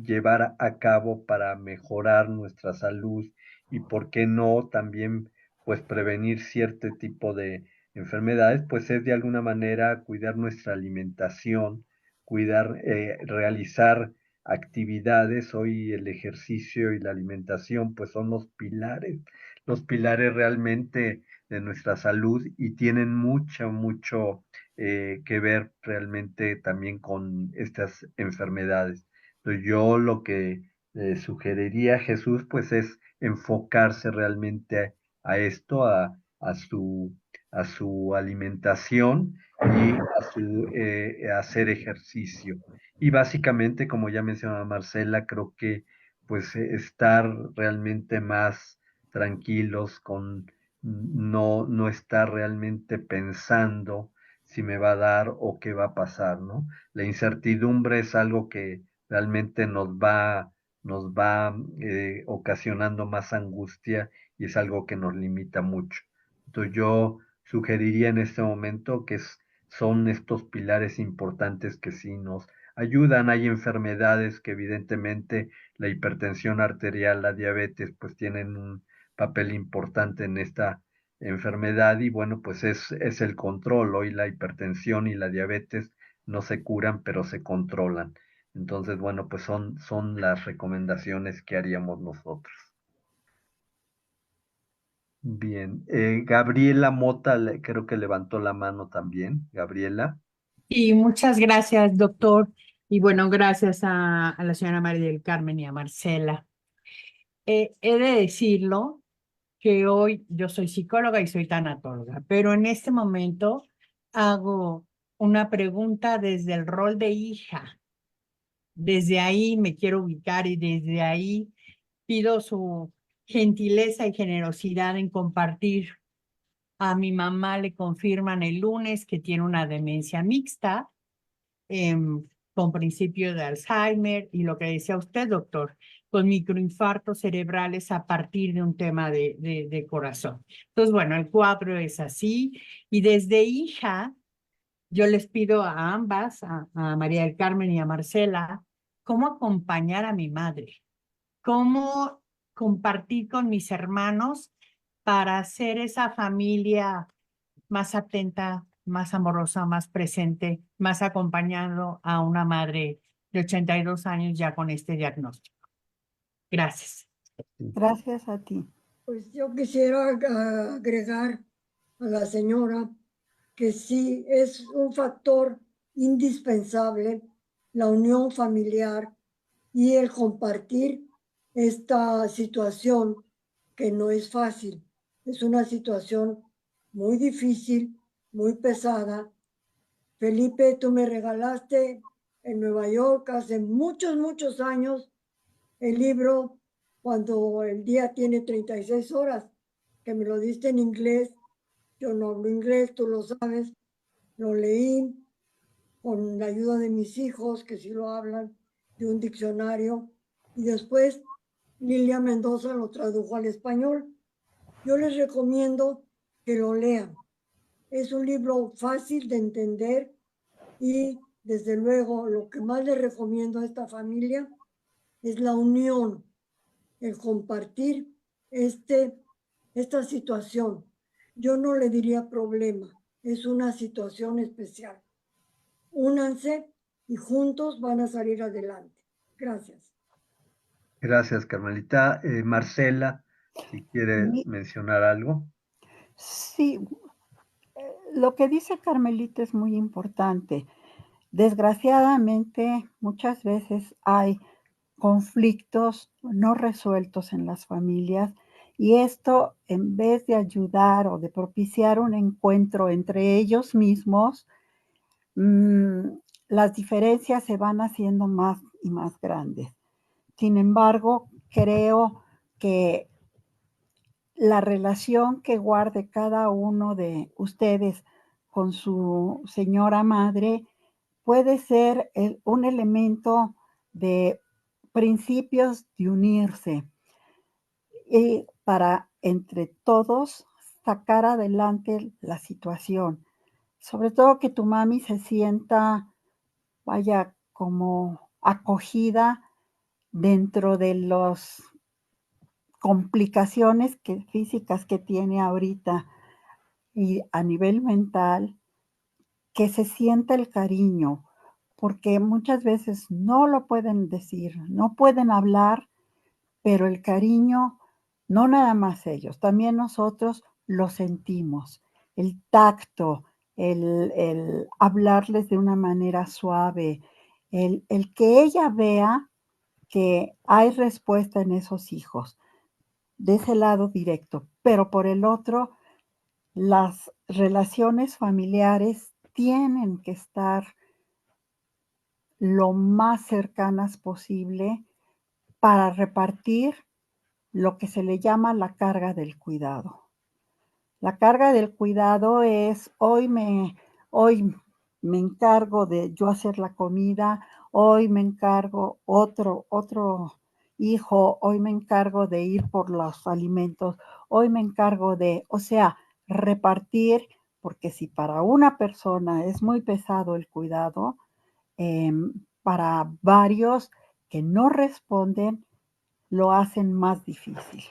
llevar a cabo para mejorar nuestra salud y por qué no también pues prevenir cierto tipo de enfermedades, pues es de alguna manera cuidar nuestra alimentación, cuidar, realizar actividades. Hoy el ejercicio y la alimentación pues son los pilares realmente de nuestra salud y tienen mucho que ver realmente también con estas enfermedades. Entonces yo lo que sugeriría a Jesús pues es enfocarse realmente a esto, a su alimentación y a su hacer ejercicio. Y básicamente, como ya mencionaba Marcela, creo que pues estar realmente más tranquilos con no estar realmente pensando si me va a dar o qué va a pasar, ¿no? La incertidumbre es algo que realmente nos va ocasionando más angustia y es algo que nos limita mucho. Entonces yo sugeriría en este momento que son estos pilares importantes que sí nos ayudan. Hay enfermedades que evidentemente la hipertensión arterial, la diabetes, pues tienen un papel importante en esta enfermedad y bueno, pues es el control. Hoy la hipertensión y la diabetes no se curan, pero se controlan. Entonces, bueno, pues son las recomendaciones que haríamos nosotros. Bien, Gabriela Mota creo que levantó la mano también. Gabriela. Y muchas gracias, doctor. Y bueno, gracias a la señora María del Carmen y a Marcela. He de decirlo que hoy yo soy psicóloga y soy tanatóloga, pero en este momento hago una pregunta desde el rol de hija. Desde ahí me quiero ubicar y desde ahí pido su gentileza y generosidad en compartir. A mi mamá le confirman el lunes que tiene una demencia mixta con principio de Alzheimer y lo que decía usted, doctor, con microinfartos cerebrales a partir de un tema de corazón. Entonces, bueno, el cuadro es así y desde hija yo les pido a ambas, a María del Carmen y a Marcela, cómo acompañar a mi madre, cómo compartir con mis hermanos para hacer esa familia más atenta, más amorosa, más presente, más acompañando a una madre de 82 años ya con este diagnóstico. Gracias. Gracias a ti. Pues yo quisiera agregar a la señora que sí es un factor indispensable la unión familiar y el compartir esta situación que no es fácil. Es una situación muy difícil, muy pesada. Felipe, tú me regalaste en Nueva York hace muchos años el libro Cuando el día tiene 36 horas, que me lo diste en inglés. Yo no hablo inglés, tú lo sabes. Lo leí con la ayuda de mis hijos, que sí lo hablan, de un diccionario. Y después Lilia Mendoza lo tradujo al español. Yo les recomiendo que lo lean. Es un libro fácil de entender y desde luego lo que más les recomiendo a esta familia es la unión, el compartir esta situación. Yo no le diría problema, es una situación especial. Únanse y juntos van a salir adelante. Gracias. Gracias, Carmelita. Marcela, si quiere Mi- mencionar algo. Sí, lo que dice Carmelita es muy importante. Desgraciadamente, muchas veces hay conflictos no resueltos en las familias, y esto, en vez de ayudar o de propiciar un encuentro entre ellos mismos, las diferencias se van haciendo más y más grandes. Sin embargo, creo que la relación que guarde cada uno de ustedes con su señora madre puede ser un elemento de principios de unirse y para entre todos sacar adelante la situación. Sobre todo que tu mami se sienta, vaya, como acogida dentro de las complicaciones físicas que tiene ahorita y a nivel mental, que se sienta el cariño, porque muchas veces no lo pueden decir, no pueden hablar, pero el cariño, no nada más ellos, también nosotros lo sentimos. El tacto, el hablarles de una manera suave, el que ella vea que hay respuesta en esos hijos, de ese lado directo, pero por el otro, las relaciones familiares tienen que estar lo más cercanas posible para repartir lo que se le llama la carga del cuidado. La carga del cuidado es hoy me encargo de yo hacer la comida, hoy me encargo otro hijo, hoy me encargo de ir por los alimentos, hoy me encargo de, o sea, repartir, porque si para una persona es muy pesado el cuidado, para varios que no responden, lo hacen más difícil.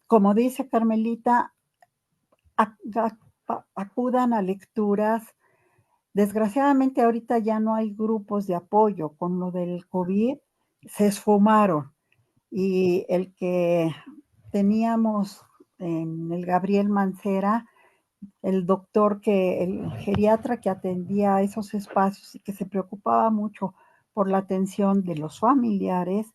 Como dice Carmelita, acudan a lecturas. Desgraciadamente ahorita ya no hay grupos de apoyo. Con lo del COVID se esfumaron. Y el que teníamos en el Gabriel Mancera, el doctor el geriatra que atendía esos espacios y que se preocupaba mucho por la atención de los familiares,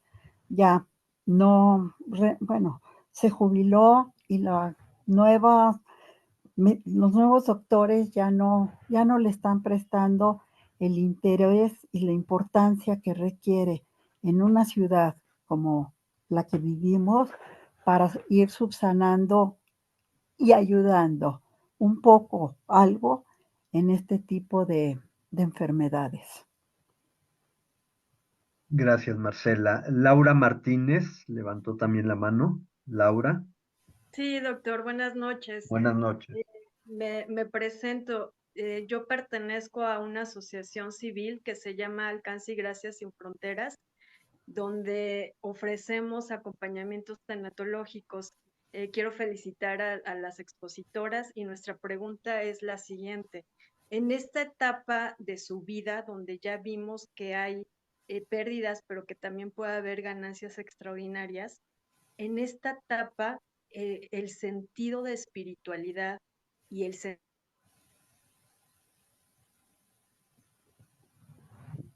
ya no, bueno, se jubiló y los nuevos doctores ya no le están prestando el interés y la importancia que requiere en una ciudad como la que vivimos para ir subsanando y ayudando un poco, algo, en este tipo de enfermedades. Gracias, Marcela. Laura Martínez levantó también la mano. Laura. Sí, doctor, buenas noches. Buenas noches. Me presento. Yo pertenezco a una asociación civil que se llama Alcance y Gracias Sin Fronteras, donde ofrecemos acompañamientos tanatológicos. Quiero felicitar a las expositoras y nuestra pregunta es la siguiente. En esta etapa de su vida, donde ya vimos que hay pérdidas, pero que también puede haber ganancias extraordinarias, en esta etapa el sentido de espiritualidad y el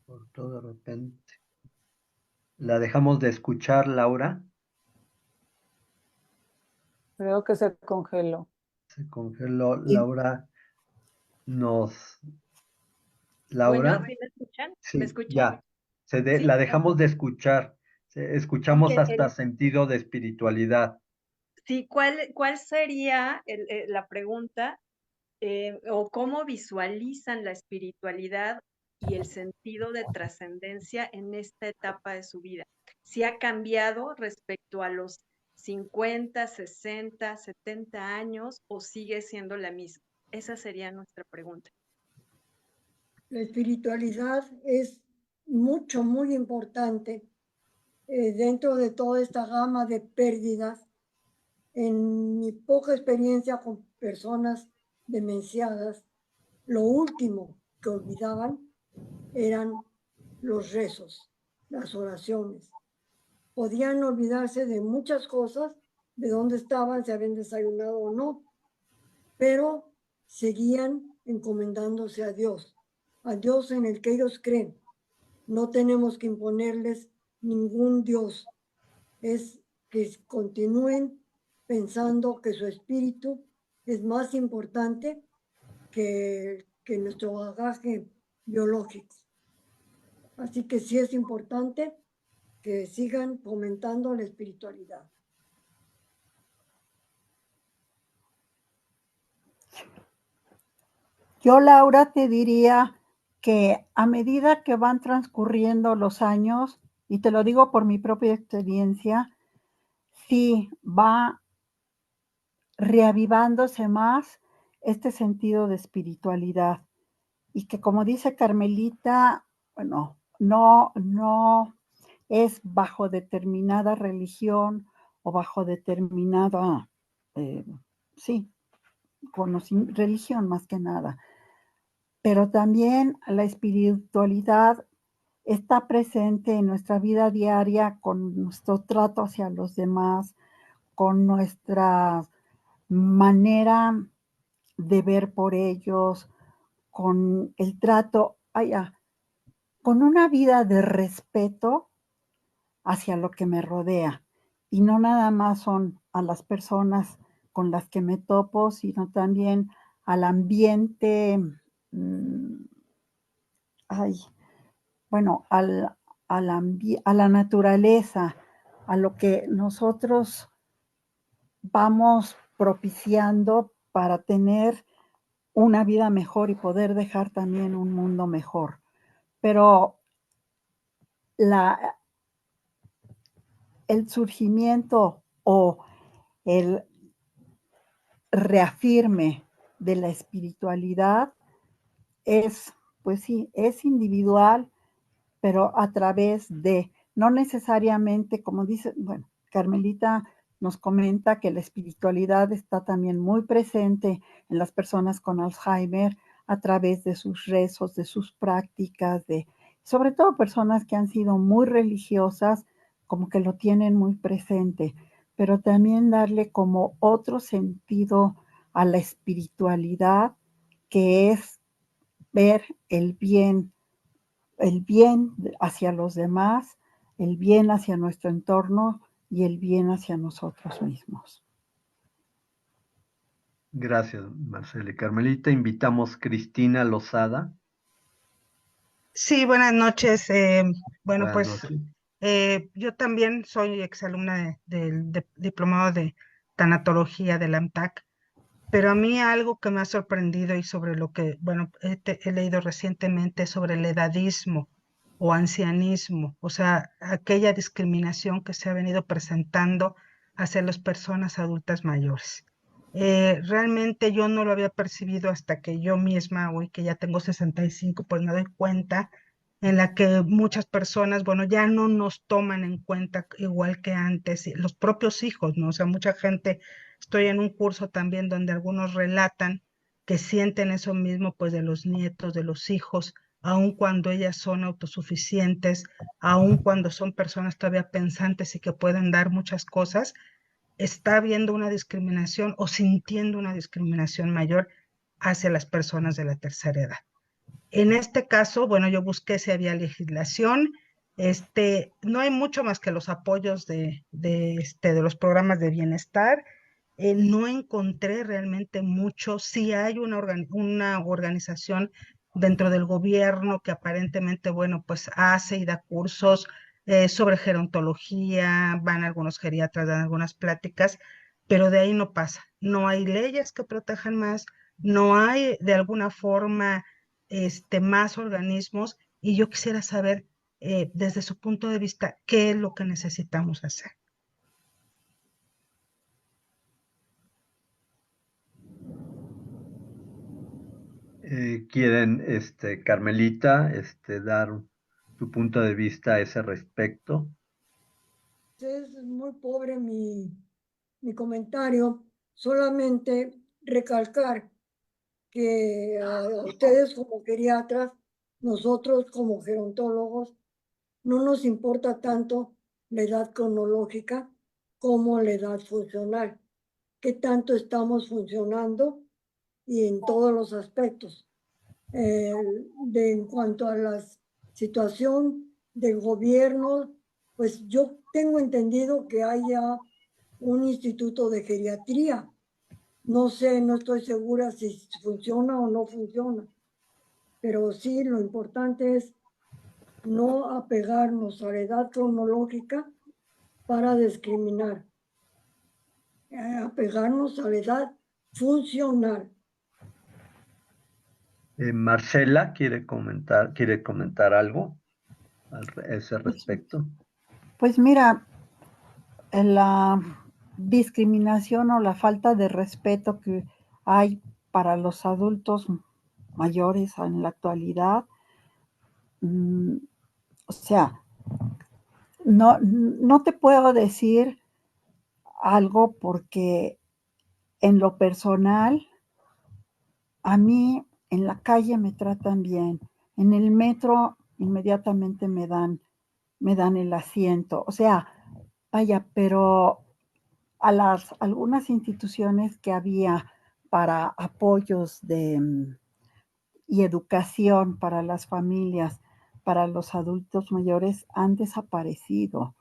Por todo de repente. ¿La dejamos de escuchar, Laura? Creo que se congeló. Se congeló. Y- Laura nos... Bueno, Laura. ¿sí me escuchan? ¿Me Sí, escuchan? ya. Sí. La dejamos de escuchar. Escuchamos Ok, hasta sentido de espiritualidad. sí, ¿cuál sería la pregunta o cómo visualizan la espiritualidad y el sentido de trascendencia en esta etapa de su vida? ¿Si ha cambiado respecto a los 50, 60, 70 años o sigue siendo la misma? Esa sería nuestra pregunta. La espiritualidad es muy importante dentro de toda esta gama de pérdidas. En mi poca experiencia con personas demenciadas, lo último que olvidaban eran los rezos, las oraciones. Podían olvidarse de muchas cosas, de dónde estaban, si habían desayunado o no, pero seguían encomendándose a Dios en el que ellos creen. No tenemos que imponerles ningún Dios. Es que continúen pensando que su espíritu es más importante que nuestro bagaje biológico. Así que sí es importante que sigan fomentando la espiritualidad. Yo, Laura, te diría que a medida que van transcurriendo los años, y te lo digo por mi propia experiencia, sí va reavivándose más este sentido de espiritualidad. Y que, como dice Carmelita, bueno, no es bajo determinada religión o bajo determinada, sí, religión más que nada. Pero también la espiritualidad está presente en nuestra vida diaria con nuestro trato hacia los demás, con nuestra manera de ver por ellos, con el trato, con una vida de respeto hacia lo que me rodea. Y no nada más son a las personas con las que me topo, sino también al ambiente, bueno, a la naturaleza, a lo que nosotros vamos propiciando para tener una vida mejor y poder dejar también un mundo mejor. Pero el surgimiento o el reafirme de la espiritualidad es, pues sí, es individual, pero a través de, no necesariamente, como dice, bueno, Carmelita nos comenta que la espiritualidad está también muy presente en las personas con Alzheimer a través de sus rezos, de sus prácticas, sobre todo personas que han sido muy religiosas, como que lo tienen muy presente, pero también darle como otro sentido a la espiritualidad, que es ver el bien hacia los demás, el bien hacia nuestro entorno y el bien hacia nosotros mismos. Gracias, Marcela y Carmelita. Invitamos a Cristina Lozada. Sí, buenas noches. Bueno, Buenas pues noches. yo también soy exalumna del diplomado de tanatología de la AMTAC, pero a mí algo que me ha sorprendido y sobre lo que, bueno, he leído recientemente sobre el edadismo o ancianismo, o sea, aquella discriminación que se ha venido presentando hacia las personas adultas mayores. Realmente yo no lo había percibido hasta que yo misma, hoy que ya tengo 65, pues me doy cuenta en la que muchas personas, bueno, ya no nos toman en cuenta igual que antes, los propios hijos, ¿no? O sea, mucha gente, estoy en un curso también donde algunos relatan que sienten eso mismo, pues de los nietos, de los hijos, aun cuando ellas son autosuficientes, aun cuando son personas todavía pensantes y que pueden dar muchas cosas, está habiendo una discriminación o sintiendo una discriminación mayor hacia las personas de la tercera edad. En este caso, bueno, yo busqué si había legislación. No hay mucho más que los apoyos de los programas de bienestar. No encontré realmente mucho. Sí hay una organización dentro del gobierno que aparentemente, bueno, pues hace y da cursos sobre gerontología, van algunos geriatras, dan algunas pláticas, pero de ahí no pasa. No hay leyes que protejan más, no hay de alguna forma más organismos, y yo quisiera saber desde su punto de vista qué es lo que necesitamos hacer. ¿Quieren, Carmelita, dar tu punto de vista a ese respecto? Es muy pobre mi comentario, solamente recalcar que a ustedes como geriatras, nosotros como gerontólogos, no nos importa tanto la edad cronológica como la edad funcional, qué tanto estamos funcionando y en todos los aspectos. En cuanto a la situación del gobierno, Pues yo tengo entendido que haya un instituto de geriatría. No sé, no estoy segura si funciona o no funciona, pero sí lo importante es no apegarnos a la edad cronológica para discriminar, apegarnos a la edad funcional. Marcela quiere comentar algo a ese respecto. Pues mira, la discriminación o la falta de respeto que hay para los adultos mayores en la actualidad, o sea, no te puedo decir algo porque en lo personal, a mí en la calle me tratan bien, en el metro inmediatamente me dan el asiento, o sea, vaya, pero a algunas instituciones que había para apoyos y educación para las familias, para los adultos mayores, han desaparecido.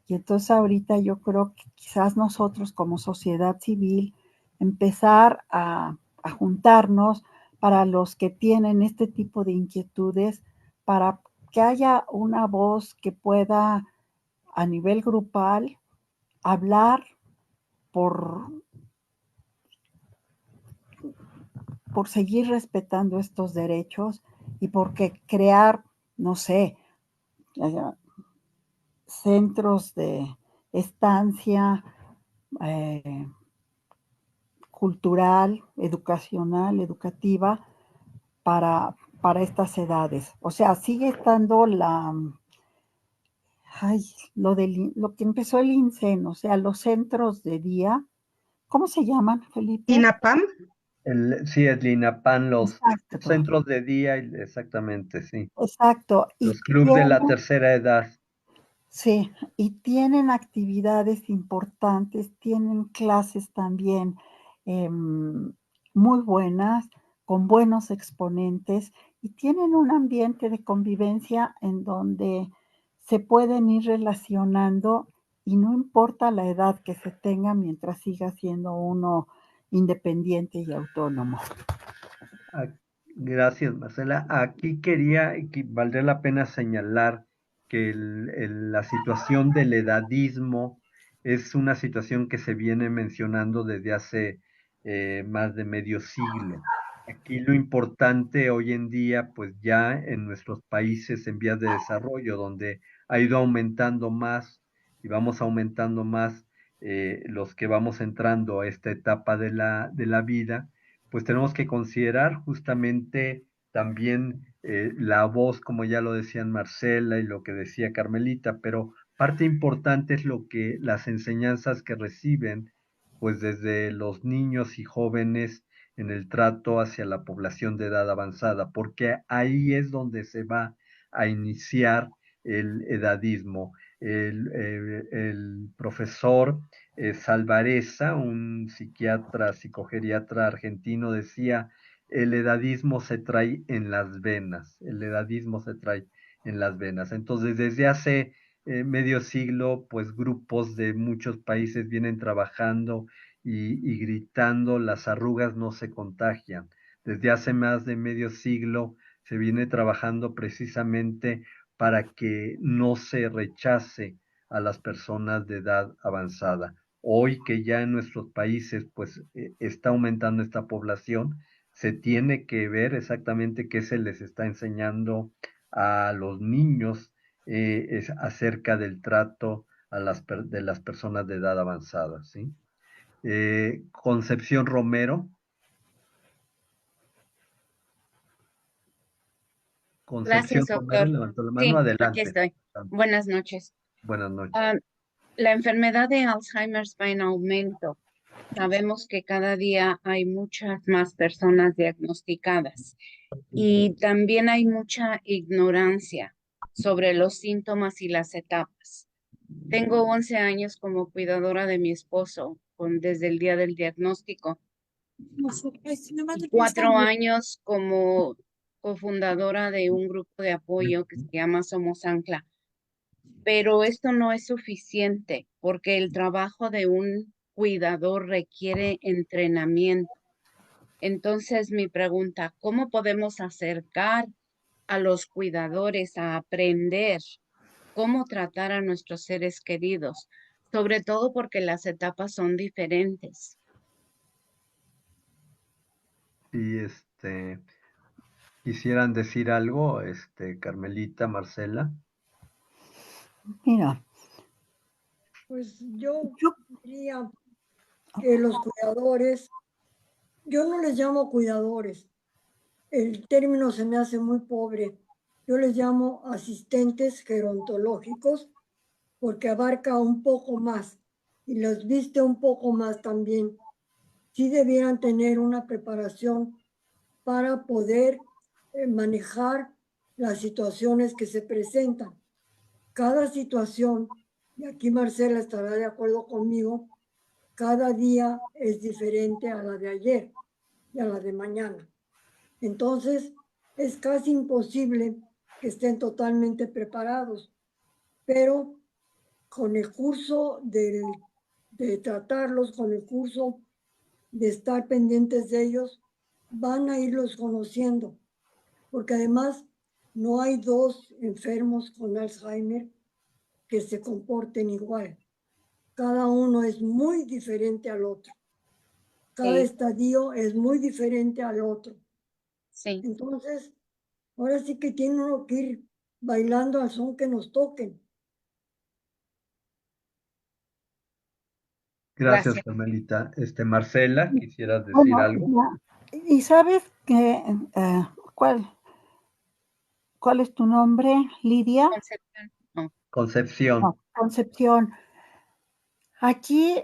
Y entonces ahorita yo creo que quizás nosotros como sociedad civil empezar a juntarnos para los que tienen este tipo de inquietudes, para que haya una voz que pueda a nivel grupal hablar por seguir respetando estos derechos y porque crear, no sé, centros de estancia cultural, educacional, educativa para estas edades. O sea, sigue estando lo que empezó el INSEN, o sea, los centros de día. ¿Cómo se llaman, Felipe? INAPAM. Sí, es Linapan, los Exacto. centros de día, exactamente, sí. Exacto. Los clubes de la tercera edad. Sí, y tienen actividades importantes, tienen clases también muy buenas, con buenos exponentes, y tienen un ambiente de convivencia en donde se pueden ir relacionando y no importa la edad que se tenga mientras siga siendo uno independiente y autónomo. Gracias, Marcela. Aquí valdría la pena señalar que la situación del edadismo es una situación que se viene mencionando desde hace más de medio siglo. Aquí lo importante hoy en día, pues ya en nuestros países en vías de desarrollo, donde ha ido aumentando más y vamos aumentando más los que vamos entrando a esta etapa de la vida, pues tenemos que considerar justamente también la voz, como ya lo decían Marcela y lo que decía Carmelita, pero parte importante es las enseñanzas que reciben, pues desde los niños y jóvenes en el trato hacia la población de edad avanzada, porque ahí es donde se va a iniciar el edadismo. El profesor Salvareza, un psiquiatra, psicogeriatra argentino, decía, el edadismo se trae en las venas, el edadismo se trae en las venas. Entonces, desde hace medio siglo, pues grupos de muchos países vienen trabajando y gritando, las arrugas no se contagian. Desde hace más de medio siglo se viene trabajando precisamente para que no se rechace a las personas de edad avanzada. Hoy que ya en nuestros países pues está aumentando esta población, se tiene que ver exactamente qué se les está enseñando a los niños acerca del trato de las personas de edad avanzada, ¿sí? Concepción Romero. Concepción Gracias, Romero doctor. levantó la mano, Sí, adelante. aquí estoy. Buenas noches. Buenas noches. La enfermedad de Alzheimer va en aumento. Sabemos que cada día hay muchas más personas diagnosticadas y también hay mucha ignorancia sobre los síntomas y las etapas. Tengo 11 años como cuidadora de mi esposo desde el día del diagnóstico. 4 años como cofundadora de un grupo de apoyo que se llama Somos Ancla. pero esto no es suficiente porque el trabajo de un cuidador requiere entrenamiento. Entonces, mi pregunta, ¿cómo podemos acercar a los cuidadores a aprender cómo tratar a nuestros seres queridos? Sobre todo porque las etapas son diferentes. Y quisieran decir algo, Carmelita, Marcela. Mira, Pues yo yo, diría que los cuidadores, yo no les llamo cuidadores, el término se me hace muy pobre. Yo les llamo asistentes gerontológicos porque abarca un poco más y los viste un poco más también. Sí debieran tener una preparación para poder manejar las situaciones que se presentan. Cada situación, y aquí Marcela estará de acuerdo conmigo, cada día es diferente a la de ayer y a la de mañana. Entonces, es casi imposible que estén totalmente preparados, pero con el curso de tratarlos, con el curso de estar pendientes de ellos, van a irlos conociendo, porque además no hay dos enfermos con Alzheimer que se comporten igual. Cada uno es muy diferente al otro. Cada Sí, estadio es muy diferente al otro. sí. Entonces, ahora sí que tiene uno que ir bailando al son que nos toquen. Gracias, Gracias. Carmelita. Marcela, ¿quisieras decir bueno, algo? y sabes que, ¿cuál es tu nombre, Lidia? Concepción. Oh, Concepción. No, Concepción. Aquí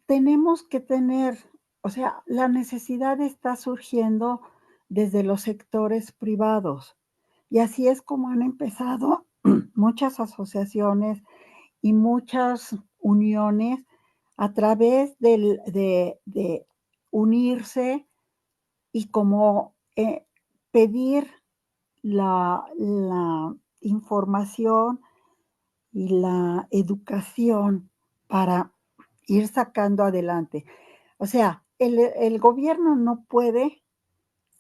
tenemos que tener, o sea, la necesidad está surgiendo desde los sectores privados. Y así es como han empezado muchas asociaciones y muchas uniones a través de unirse y como pedir la información y la educación para ir sacando adelante. O sea, el gobierno no puede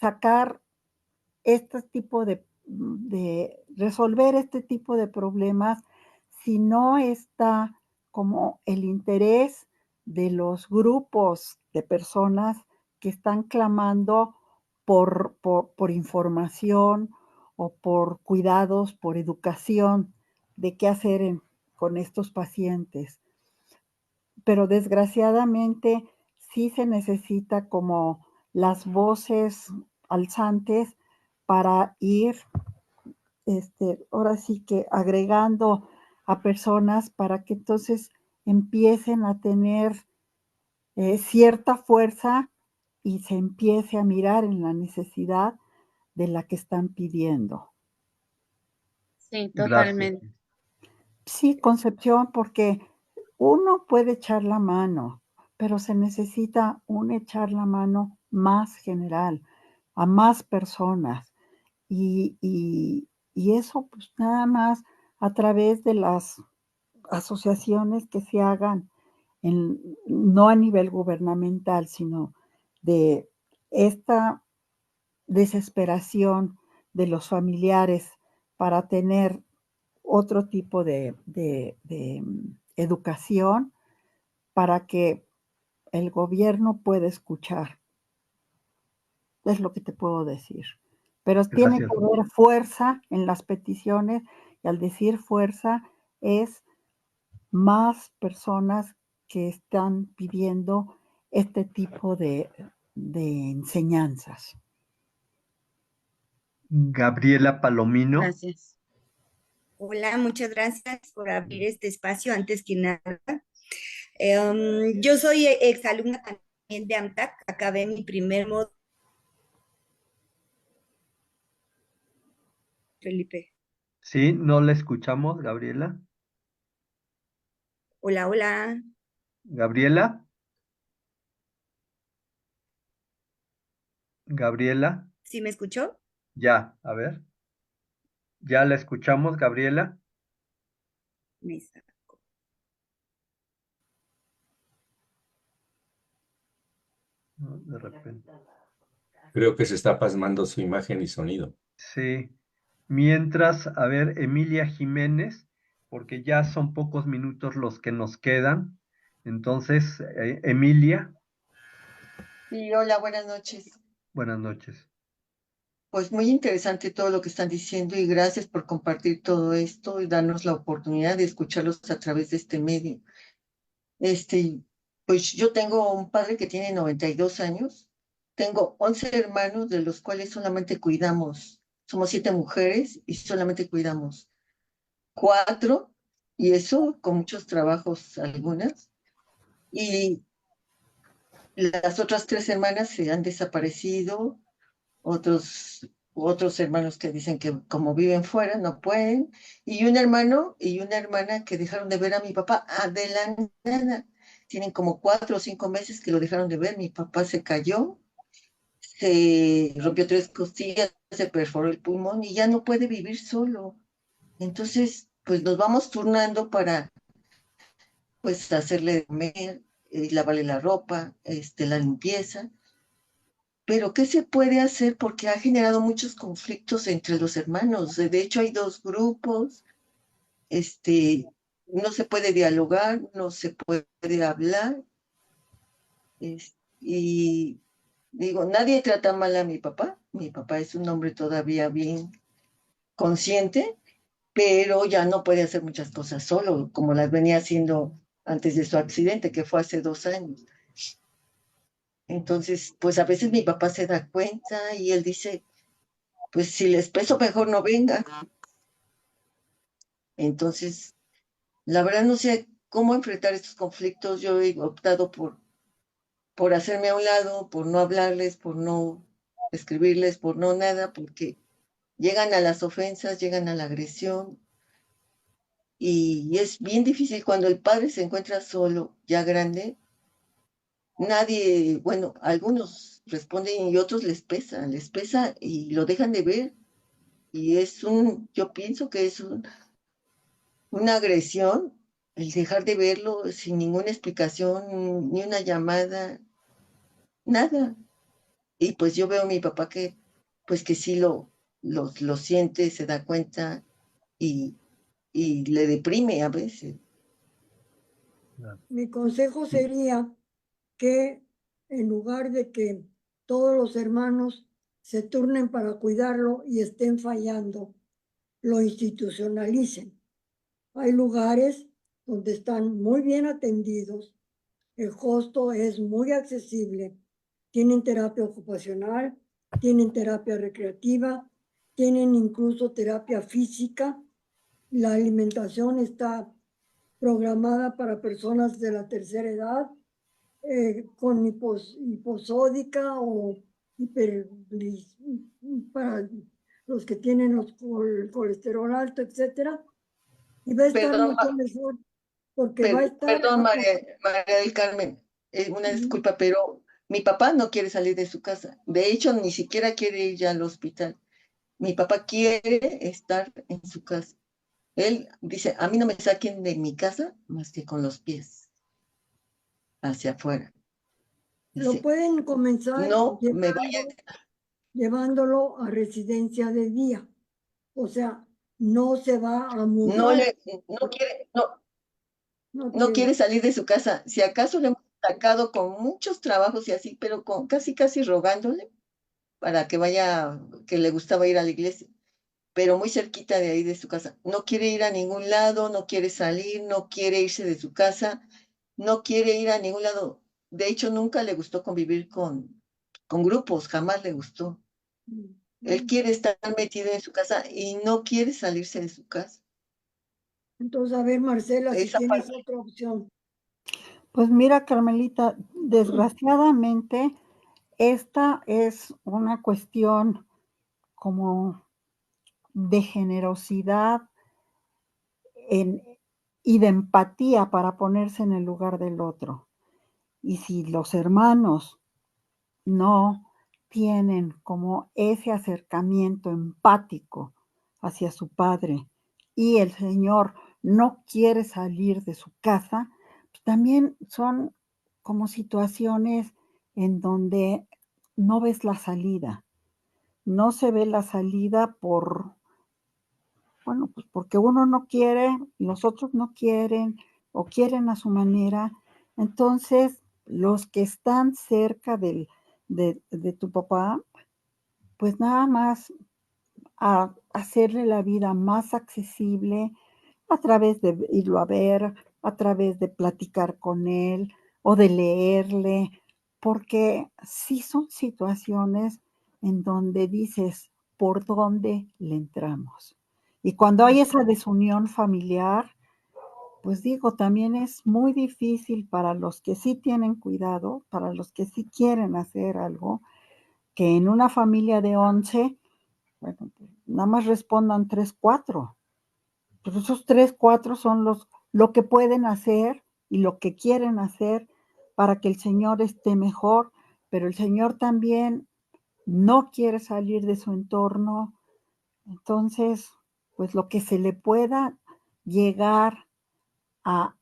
sacar este tipo de resolver este tipo de problemas si no está como el interés de los grupos de personas que están clamando por información o por cuidados, por educación de qué hacer con estos pacientes. Pero desgraciadamente sí se necesita como las voces alzantes para ir, ahora sí que agregando a personas para que entonces empiecen a tener cierta fuerza y se empiece a mirar en la necesidad de la que están pidiendo. sí, Gracias. totalmente. Sí, Concepción, porque uno puede echar la mano, pero se necesita un echar la mano más general, a más personas. Y eso pues nada más a través de las asociaciones que se hagan, no a nivel gubernamental, sino de esta desesperación de los familiares para tener otro tipo de educación para que el gobierno pueda escuchar. Es lo que te puedo decir. Pero tiene Gracias. que haber fuerza en las peticiones y al decir fuerza es más personas que están pidiendo este tipo de enseñanzas. Gabriela Palomino. Gracias. Hola, muchas gracias por abrir este espacio. Antes que nada, yo soy exalumna también de AMTAC, acabé mi primer módulo. Felipe. Sí, no la escuchamos, Gabriela. Hola, hola. Gabriela. Gabriela. ¿Sí me escuchó? Ya, a ver. Ya la escuchamos, Gabriela. me saco. ¿no? De repente. Creo que se está pasmando su imagen y sonido. Sí. Mientras, a ver, Emilia Jiménez, porque ya son pocos minutos los que nos quedan. Entonces, Emilia, Sí, hola, buenas noches. buenas noches. Pues muy interesante todo lo que están diciendo y gracias por compartir todo esto y darnos la oportunidad de escucharlos a través de este medio. Pues yo tengo un padre que tiene 92 años, tengo 11 hermanos de los cuales solamente cuidamos, somos 7 mujeres y solamente cuidamos 4 y eso con muchos trabajos algunas y las otras 3 hermanas se han desaparecido. Otros hermanos que dicen que como viven fuera no pueden, y un hermano y una hermana que dejaron de ver a mi papá de la nada. Tienen como 4 o 5 meses que lo dejaron de ver. Mi papá se cayó, se rompió 3 costillas, se perforó el pulmón y ya no puede vivir solo. Entonces, pues nos vamos turnando para pues hacerle de comer, lavarle la ropa, la limpieza. Pero, ¿qué se puede hacer? Porque ha generado muchos conflictos entre los hermanos. De hecho, hay 2 grupos, no se puede dialogar, no se puede hablar. Y digo, nadie trata mal a mi papá. Mi papá es un hombre todavía bien consciente, pero ya no puede hacer muchas cosas solo, como las venía haciendo antes de su accidente, que fue hace 2 años. Entonces, pues a veces mi papá se da cuenta y él dice, pues si les peso, mejor no vengan. Entonces, la verdad no sé cómo enfrentar estos conflictos. Yo he optado por hacerme a un lado, por no hablarles, por no escribirles, por no nada, porque llegan a las ofensas, llegan a la agresión. Y es bien difícil cuando el padre se encuentra solo, ya grande. Nadie, bueno, algunos responden y otros les pesa y lo dejan de ver. Y yo pienso que es una agresión el dejar de verlo sin ninguna explicación, ni una llamada, nada. Y pues yo veo a mi papá pues que sí lo siente, se da cuenta y le deprime a veces. Mi consejo sería que en lugar de que todos los hermanos se turnen para cuidarlo y estén fallando, lo institucionalicen. Hay lugares donde están muy bien atendidos, el costo es muy accesible, tienen terapia ocupacional, tienen terapia recreativa, tienen incluso terapia física, la alimentación está programada para personas de la tercera edad, con hiposódica o para los que tienen el colesterol alto, etcétera, y va a estar Perdón, mucho mejor porque va a estar perdón, María del Carmen, una disculpa, pero mi papá no quiere salir de su casa. De hecho, ni siquiera quiere ir ya al hospital. Mi papá quiere estar en su casa. Él dice, a mí no me saquen de mi casa más que con los pies hacia afuera. Lo Dice, pueden comenzar no me vayan. llevándolo a residencia de día. O sea, no se va a No mudar. no quiere salir de su casa. Si acaso le hemos sacado con muchos trabajos y así, pero con casi rogándole para que vaya, que le gustaba ir a la iglesia, pero muy cerquita de ahí de su casa. No quiere ir a ningún lado, no quiere salir, no quiere irse de su casa, no quiere ir a ningún lado. De hecho, nunca le gustó convivir con grupos, jamás le gustó. Él quiere estar metido en su casa y no quiere salirse de su casa. Entonces, a ver, Marcela, si Esa tienes parte. otra opción. Pues mira, Carmelita, desgraciadamente, esta es una cuestión como de generosidad y de empatía para ponerse en el lugar del otro. Y si los hermanos no tienen como ese acercamiento empático hacia su padre y el Señor no quiere salir de su casa, pues también son como situaciones en donde no ves la salida. No se ve la salida bueno, pues porque uno no quiere, los otros no quieren o quieren a su manera. Entonces, los que están cerca de tu papá, pues nada más a hacerle la vida más accesible a través de irlo a ver, a través de platicar con él o de leerle, porque sí son situaciones en donde dices, ¿por dónde le entramos? Y cuando hay esa desunión familiar, pues digo, también es muy difícil para los que sí tienen cuidado, para los que sí quieren hacer algo, que en una familia de 11, bueno, pues nada más respondan 3, 4. Pues esos 3, 4 son lo que pueden hacer y lo que quieren hacer para que el Señor esté mejor, pero el Señor también no quiere salir de su entorno. Entonces, pues lo que se le pueda llegar a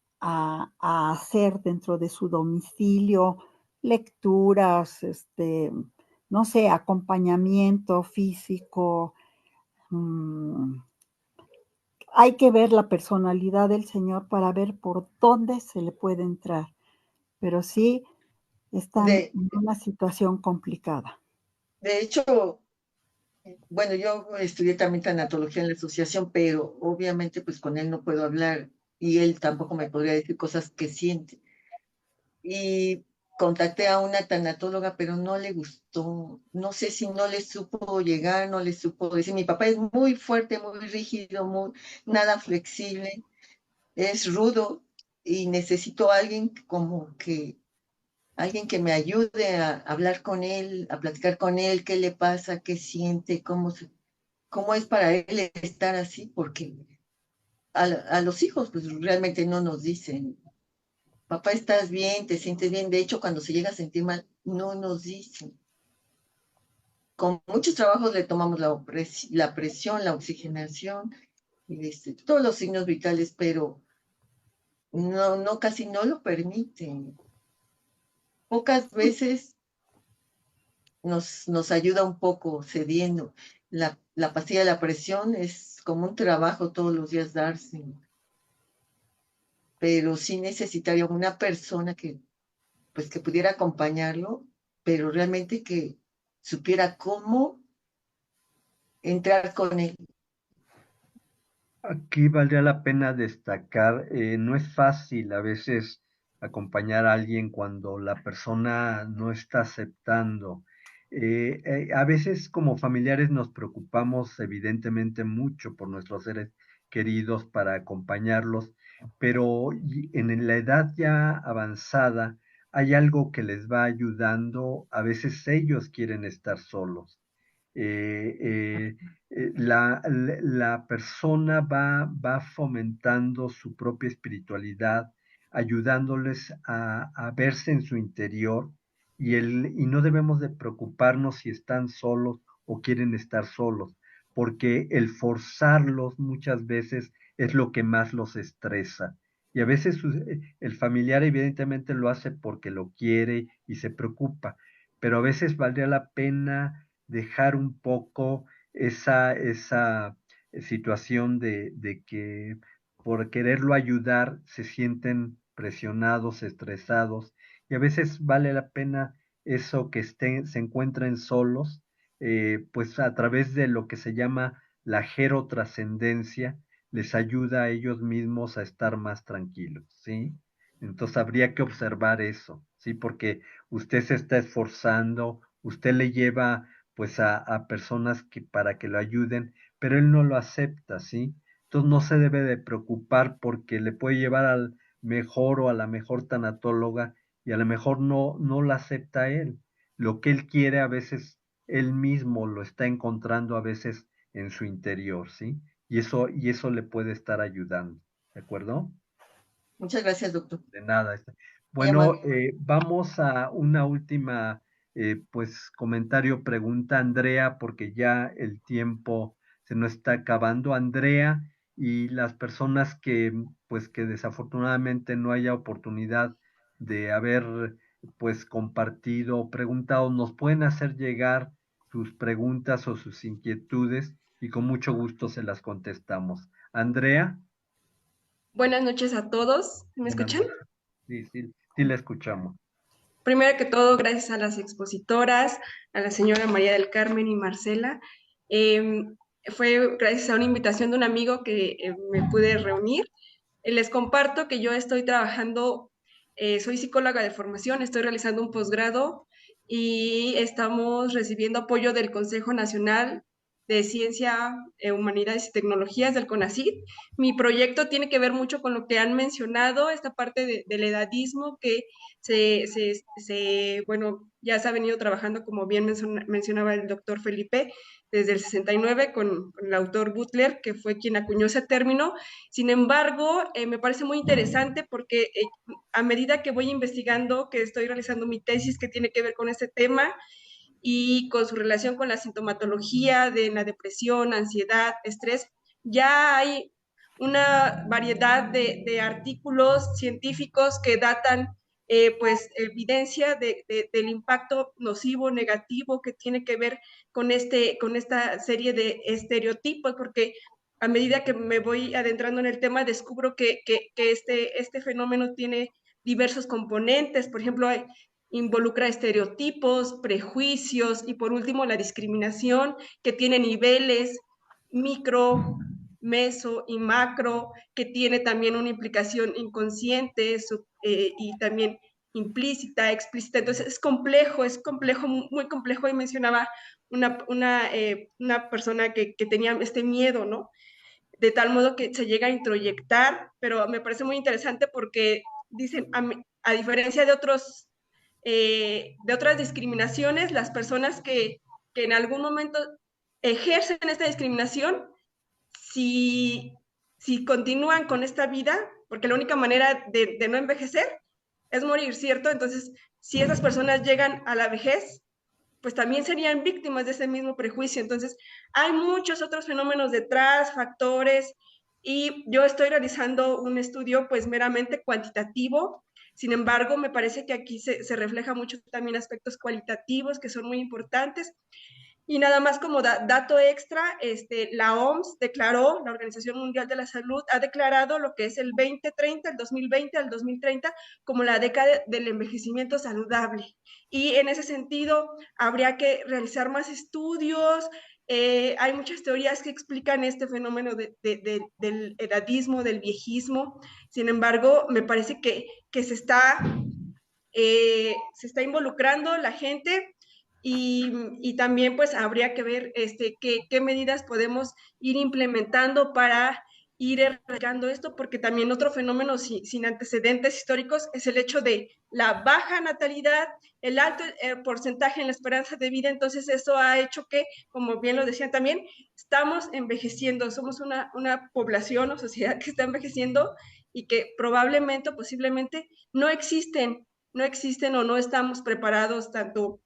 hacer dentro de su domicilio, lecturas, no sé, acompañamiento físico. Hay que ver la personalidad del Señor para ver por dónde se le puede entrar, pero sí están De, en una situación complicada. de hecho, bueno, yo estudié también tanatología en la asociación, pero obviamente pues con él no puedo hablar y él tampoco me podría decir cosas que siente. Y contacté a una tanatóloga, pero no le gustó. No sé si no le supo llegar, no le supo decir. Mi papá es muy fuerte, muy rígido, muy, nada flexible, es rudo y necesito a alguien como que, alguien que me ayude a hablar con él, a platicar con él, qué le pasa, qué siente, cómo es para él estar así, porque a los hijos pues realmente no nos dicen, papá, ¿estás bien? ¿Te sientes bien? De hecho, cuando se llega a sentir mal, no nos dicen. Con muchos trabajos le tomamos la presión, la oxigenación, y todos los signos vitales, pero no, casi no lo permiten. Pocas veces nos ayuda un poco cediendo. La pastilla de la presión es como un trabajo todos los días darse, pero sí necesitaría una persona pues, que pudiera acompañarlo, pero realmente que supiera cómo entrar con él. Aquí valdría la pena destacar, no es fácil a veces acompañar a alguien cuando la persona no está aceptando. A veces como familiares nos preocupamos evidentemente mucho por nuestros seres queridos para acompañarlos, pero en la edad ya avanzada hay algo que les va ayudando, a veces ellos quieren estar solos. Eh, eh, la persona va fomentando su propia espiritualidad, ayudándoles a verse en su interior y no debemos de preocuparnos si están solos o quieren estar solos, porque el forzarlos muchas veces es lo que más los estresa. Y a veces el familiar evidentemente lo hace porque lo quiere y se preocupa, pero a veces valdría la pena dejar un poco esa situación de que por quererlo ayudar se sienten presionados, estresados, y a veces vale la pena eso que se encuentren solos, pues a través de lo que se llama la gerotrascendencia, les ayuda a ellos mismos a estar más tranquilos, ¿sí? Entonces habría que observar eso, ¿sí? Porque usted se está esforzando, usted le lleva pues a personas que para que lo ayuden, pero él no lo acepta, ¿sí? Entonces no se debe de preocupar porque le puede llevar al mejor o a la mejor tanatóloga y a lo mejor no la acepta él. Lo que él quiere a veces él mismo lo está encontrando a veces en su interior, ¿sí? Y eso le puede estar ayudando, ¿de acuerdo? Muchas gracias, doctor. De nada. Muy Bueno, amable. vamos a una última, pues, comentario, pregunta, Andrea, porque ya el tiempo se nos está acabando. Andrea, y las personas que, pues, que desafortunadamente no haya oportunidad de haber, pues, compartido o preguntado, nos pueden hacer llegar sus preguntas o sus inquietudes y con mucho gusto se las contestamos. Andrea, Buenas noches a todos. ¿Me buenas escuchan? noches. Sí, sí, sí la escuchamos. Primero que todo, gracias a las expositoras, a la señora María del Carmen y Marcela. Fue gracias a una invitación de un amigo que me pude reunir. Les comparto que yo estoy trabajando, soy psicóloga de formación, estoy realizando un posgrado y estamos recibiendo apoyo del Consejo Nacional de Ciencia, Humanidades y Tecnologías del CONACYT. Mi proyecto tiene que ver mucho con lo que han mencionado, esta parte del edadismo que bueno, ya se ha venido trabajando, como bien mencionaba el doctor Felipe, desde el 69 con el autor Butler, que fue quien acuñó ese término. Sin embargo, me parece muy interesante porque a medida que voy investigando, que estoy realizando mi tesis que tiene que ver con este tema y con su relación con la sintomatología de la depresión, ansiedad, estrés, ya hay una variedad de artículos científicos que datan pues evidencia del impacto nocivo, negativo que tiene que ver con esta serie de estereotipos, porque a medida que me voy adentrando en el tema, descubro que este fenómeno tiene diversos componentes. Por ejemplo, involucra estereotipos, prejuicios y por último la discriminación, que tiene niveles micro, meso y macro, que tiene también una implicación inconsciente y también implícita, explícita. Entonces es complejo, muy complejo. Y mencionaba una persona que tenía este miedo, ¿no? De tal modo que se llega a introyectar, pero me parece muy interesante porque dicen, a diferencia de otras discriminaciones, las personas que en algún momento ejercen esta discriminación, si, si continúan con esta vida, porque la única manera de no envejecer es morir, ¿cierto? Entonces, si esas personas llegan a la vejez, pues también serían víctimas de ese mismo prejuicio. Entonces, hay muchos otros fenómenos detrás, factores, y yo estoy realizando un estudio pues meramente cuantitativo. Sin embargo, me parece que aquí se refleja mucho también aspectos cualitativos que son muy importantes. Y nada más como dato extra, la OMS declaró, la Organización Mundial de la Salud ha declarado lo que es el 2030, el 2020 al 2030, como la década del envejecimiento saludable. Y en ese sentido, habría que realizar más estudios. Hay muchas teorías que explican este fenómeno del edadismo, del viejismo. Sin embargo, me parece que se está involucrando la gente y también pues habría que ver qué medidas podemos ir implementando para ir erradicando esto, porque también otro fenómeno sin antecedentes históricos es el hecho de la baja natalidad, el alto porcentaje en la esperanza de vida. Entonces eso ha hecho que, como bien lo decían también, estamos envejeciendo, somos una población o sociedad que está envejeciendo y que probablemente o posiblemente no existen o no estamos preparados tanto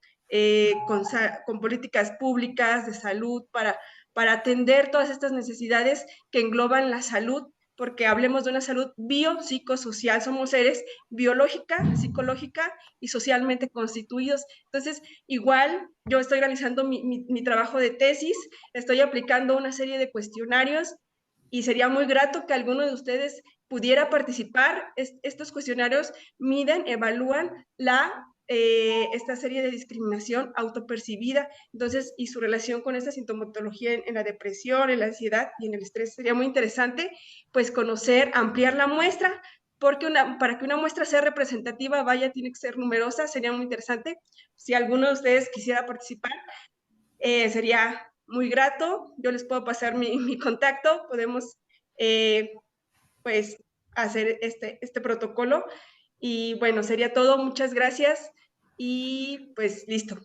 con políticas públicas de salud para atender todas estas necesidades que engloban la salud, porque hablemos de una salud biopsicosocial, somos seres biológica, psicológica y socialmente constituidos. Entonces, igual yo estoy realizando mi trabajo de tesis, estoy aplicando una serie de cuestionarios y sería muy grato que alguno de ustedes pudiera participar. Estos cuestionarios miden, evalúan esta serie de discriminación autopercibida, entonces, y su relación con esta sintomatología en la depresión, en la ansiedad y en el estrés. Sería muy interesante, pues, conocer, ampliar la muestra, porque para que una muestra sea representativa, vaya, tiene que ser numerosa. Sería muy interesante. Si alguno de ustedes quisiera participar, sería muy grato. Yo les puedo pasar mi contacto, podemos, pues, hacer este protocolo. Y bueno, sería todo. Muchas gracias. Y pues listo.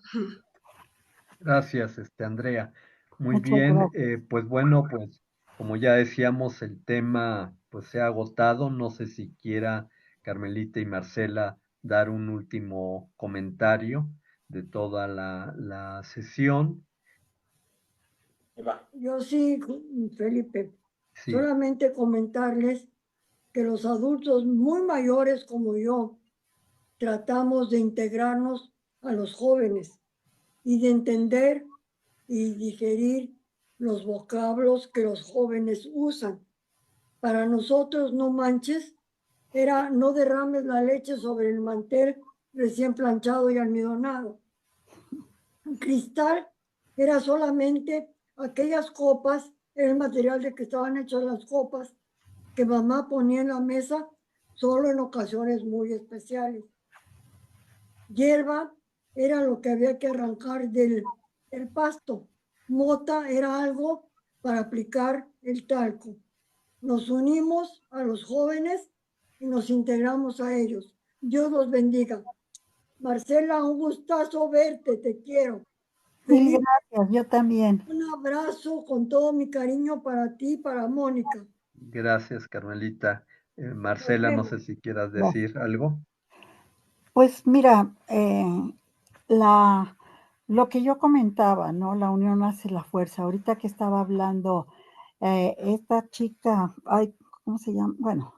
Gracias, Andrea. Muy Muchas bien, gracias. pues bueno, pues como ya decíamos, el tema pues se ha agotado. No sé si quiera Carmelita y Marcela dar un último comentario de toda la sesión. Yo sí, Felipe, Sí, Solamente comentarles que los adultos muy mayores como yo tratamos de integrarnos a los jóvenes y de entender y digerir los vocablos que los jóvenes usan. Para nosotros, no manches, era no derrames la leche sobre el mantel recién planchado y almidonado. Cristal era solamente aquellas copas, era el material de que estaban hechas las copas que mamá ponía en la mesa solo en ocasiones muy especiales. Hierba era lo que había que arrancar del pasto. Mota era algo para aplicar el talco. Nos unimos a los jóvenes y nos integramos a ellos. Dios los bendiga. Marcela, un gustazo verte, te quiero. Mil Feliz. gracias, yo también. Un abrazo con todo mi cariño para ti y para Mónica. gracias, Carmelita. Nos Marcela, no vemos. sé si quieras Gracias. decir algo. Pues mira, lo que yo comentaba, ¿no? La unión hace la fuerza. Ahorita que estaba hablando esta chica, ay, ¿cómo se llama? Bueno,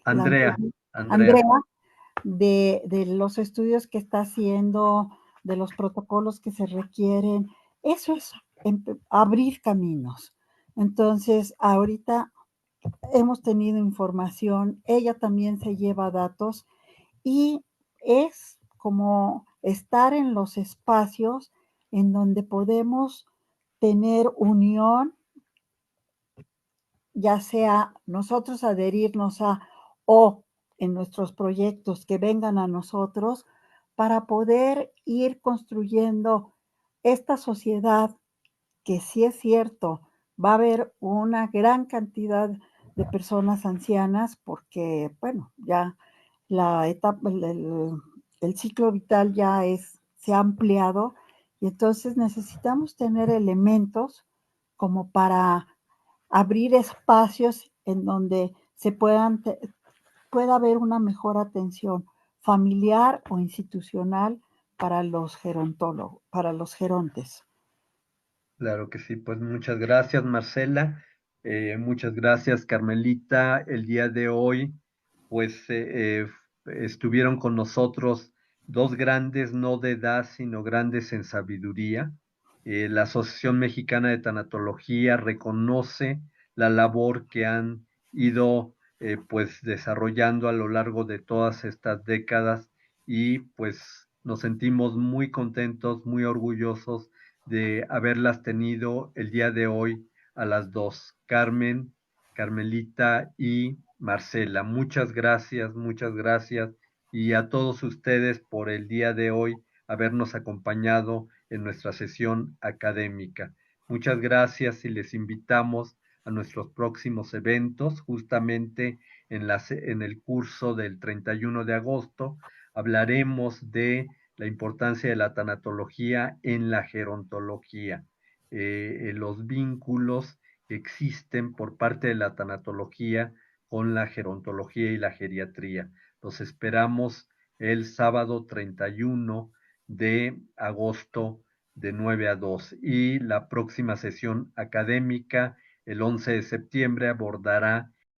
Andrea, Andrea, de los estudios que está haciendo, de los protocolos que se requieren, eso es abrir caminos. Entonces, ahorita hemos tenido información, ella también se lleva datos y es como estar en los espacios en donde podemos tener unión, ya sea nosotros adherirnos a o en nuestros proyectos que vengan a nosotros para poder ir construyendo esta sociedad que sí es cierto, va a haber una gran cantidad de personas ancianas porque, bueno, ya la etapa, el ciclo vital ya se ha ampliado y entonces necesitamos tener elementos como para abrir espacios en donde pueda haber una mejor atención familiar o institucional para los gerontólogos, para los gerontes. Claro que sí, pues muchas gracias, Marcela. Muchas gracias, Carmelita. El día de hoy, pues estuvieron con nosotros dos grandes, no de edad, sino grandes en sabiduría. La Asociación Mexicana de Tanatología reconoce la labor que han ido pues desarrollando a lo largo de todas estas décadas y pues nos sentimos muy contentos, muy orgullosos de haberlas tenido el día de hoy a las dos, Carmen, Carmelita y Marcela. Muchas gracias y a todos ustedes por el día de hoy habernos acompañado en nuestra sesión académica. Muchas gracias y les invitamos a nuestros próximos eventos, justamente en el curso del 31 de agosto. Hablaremos de la importancia de la tanatología en la gerontología, los vínculos que existen por parte de la tanatología con la gerontología y la geriatría. Los esperamos el sábado 31 de agosto de 9 a 2 y la próxima sesión académica el 11 de septiembre abordará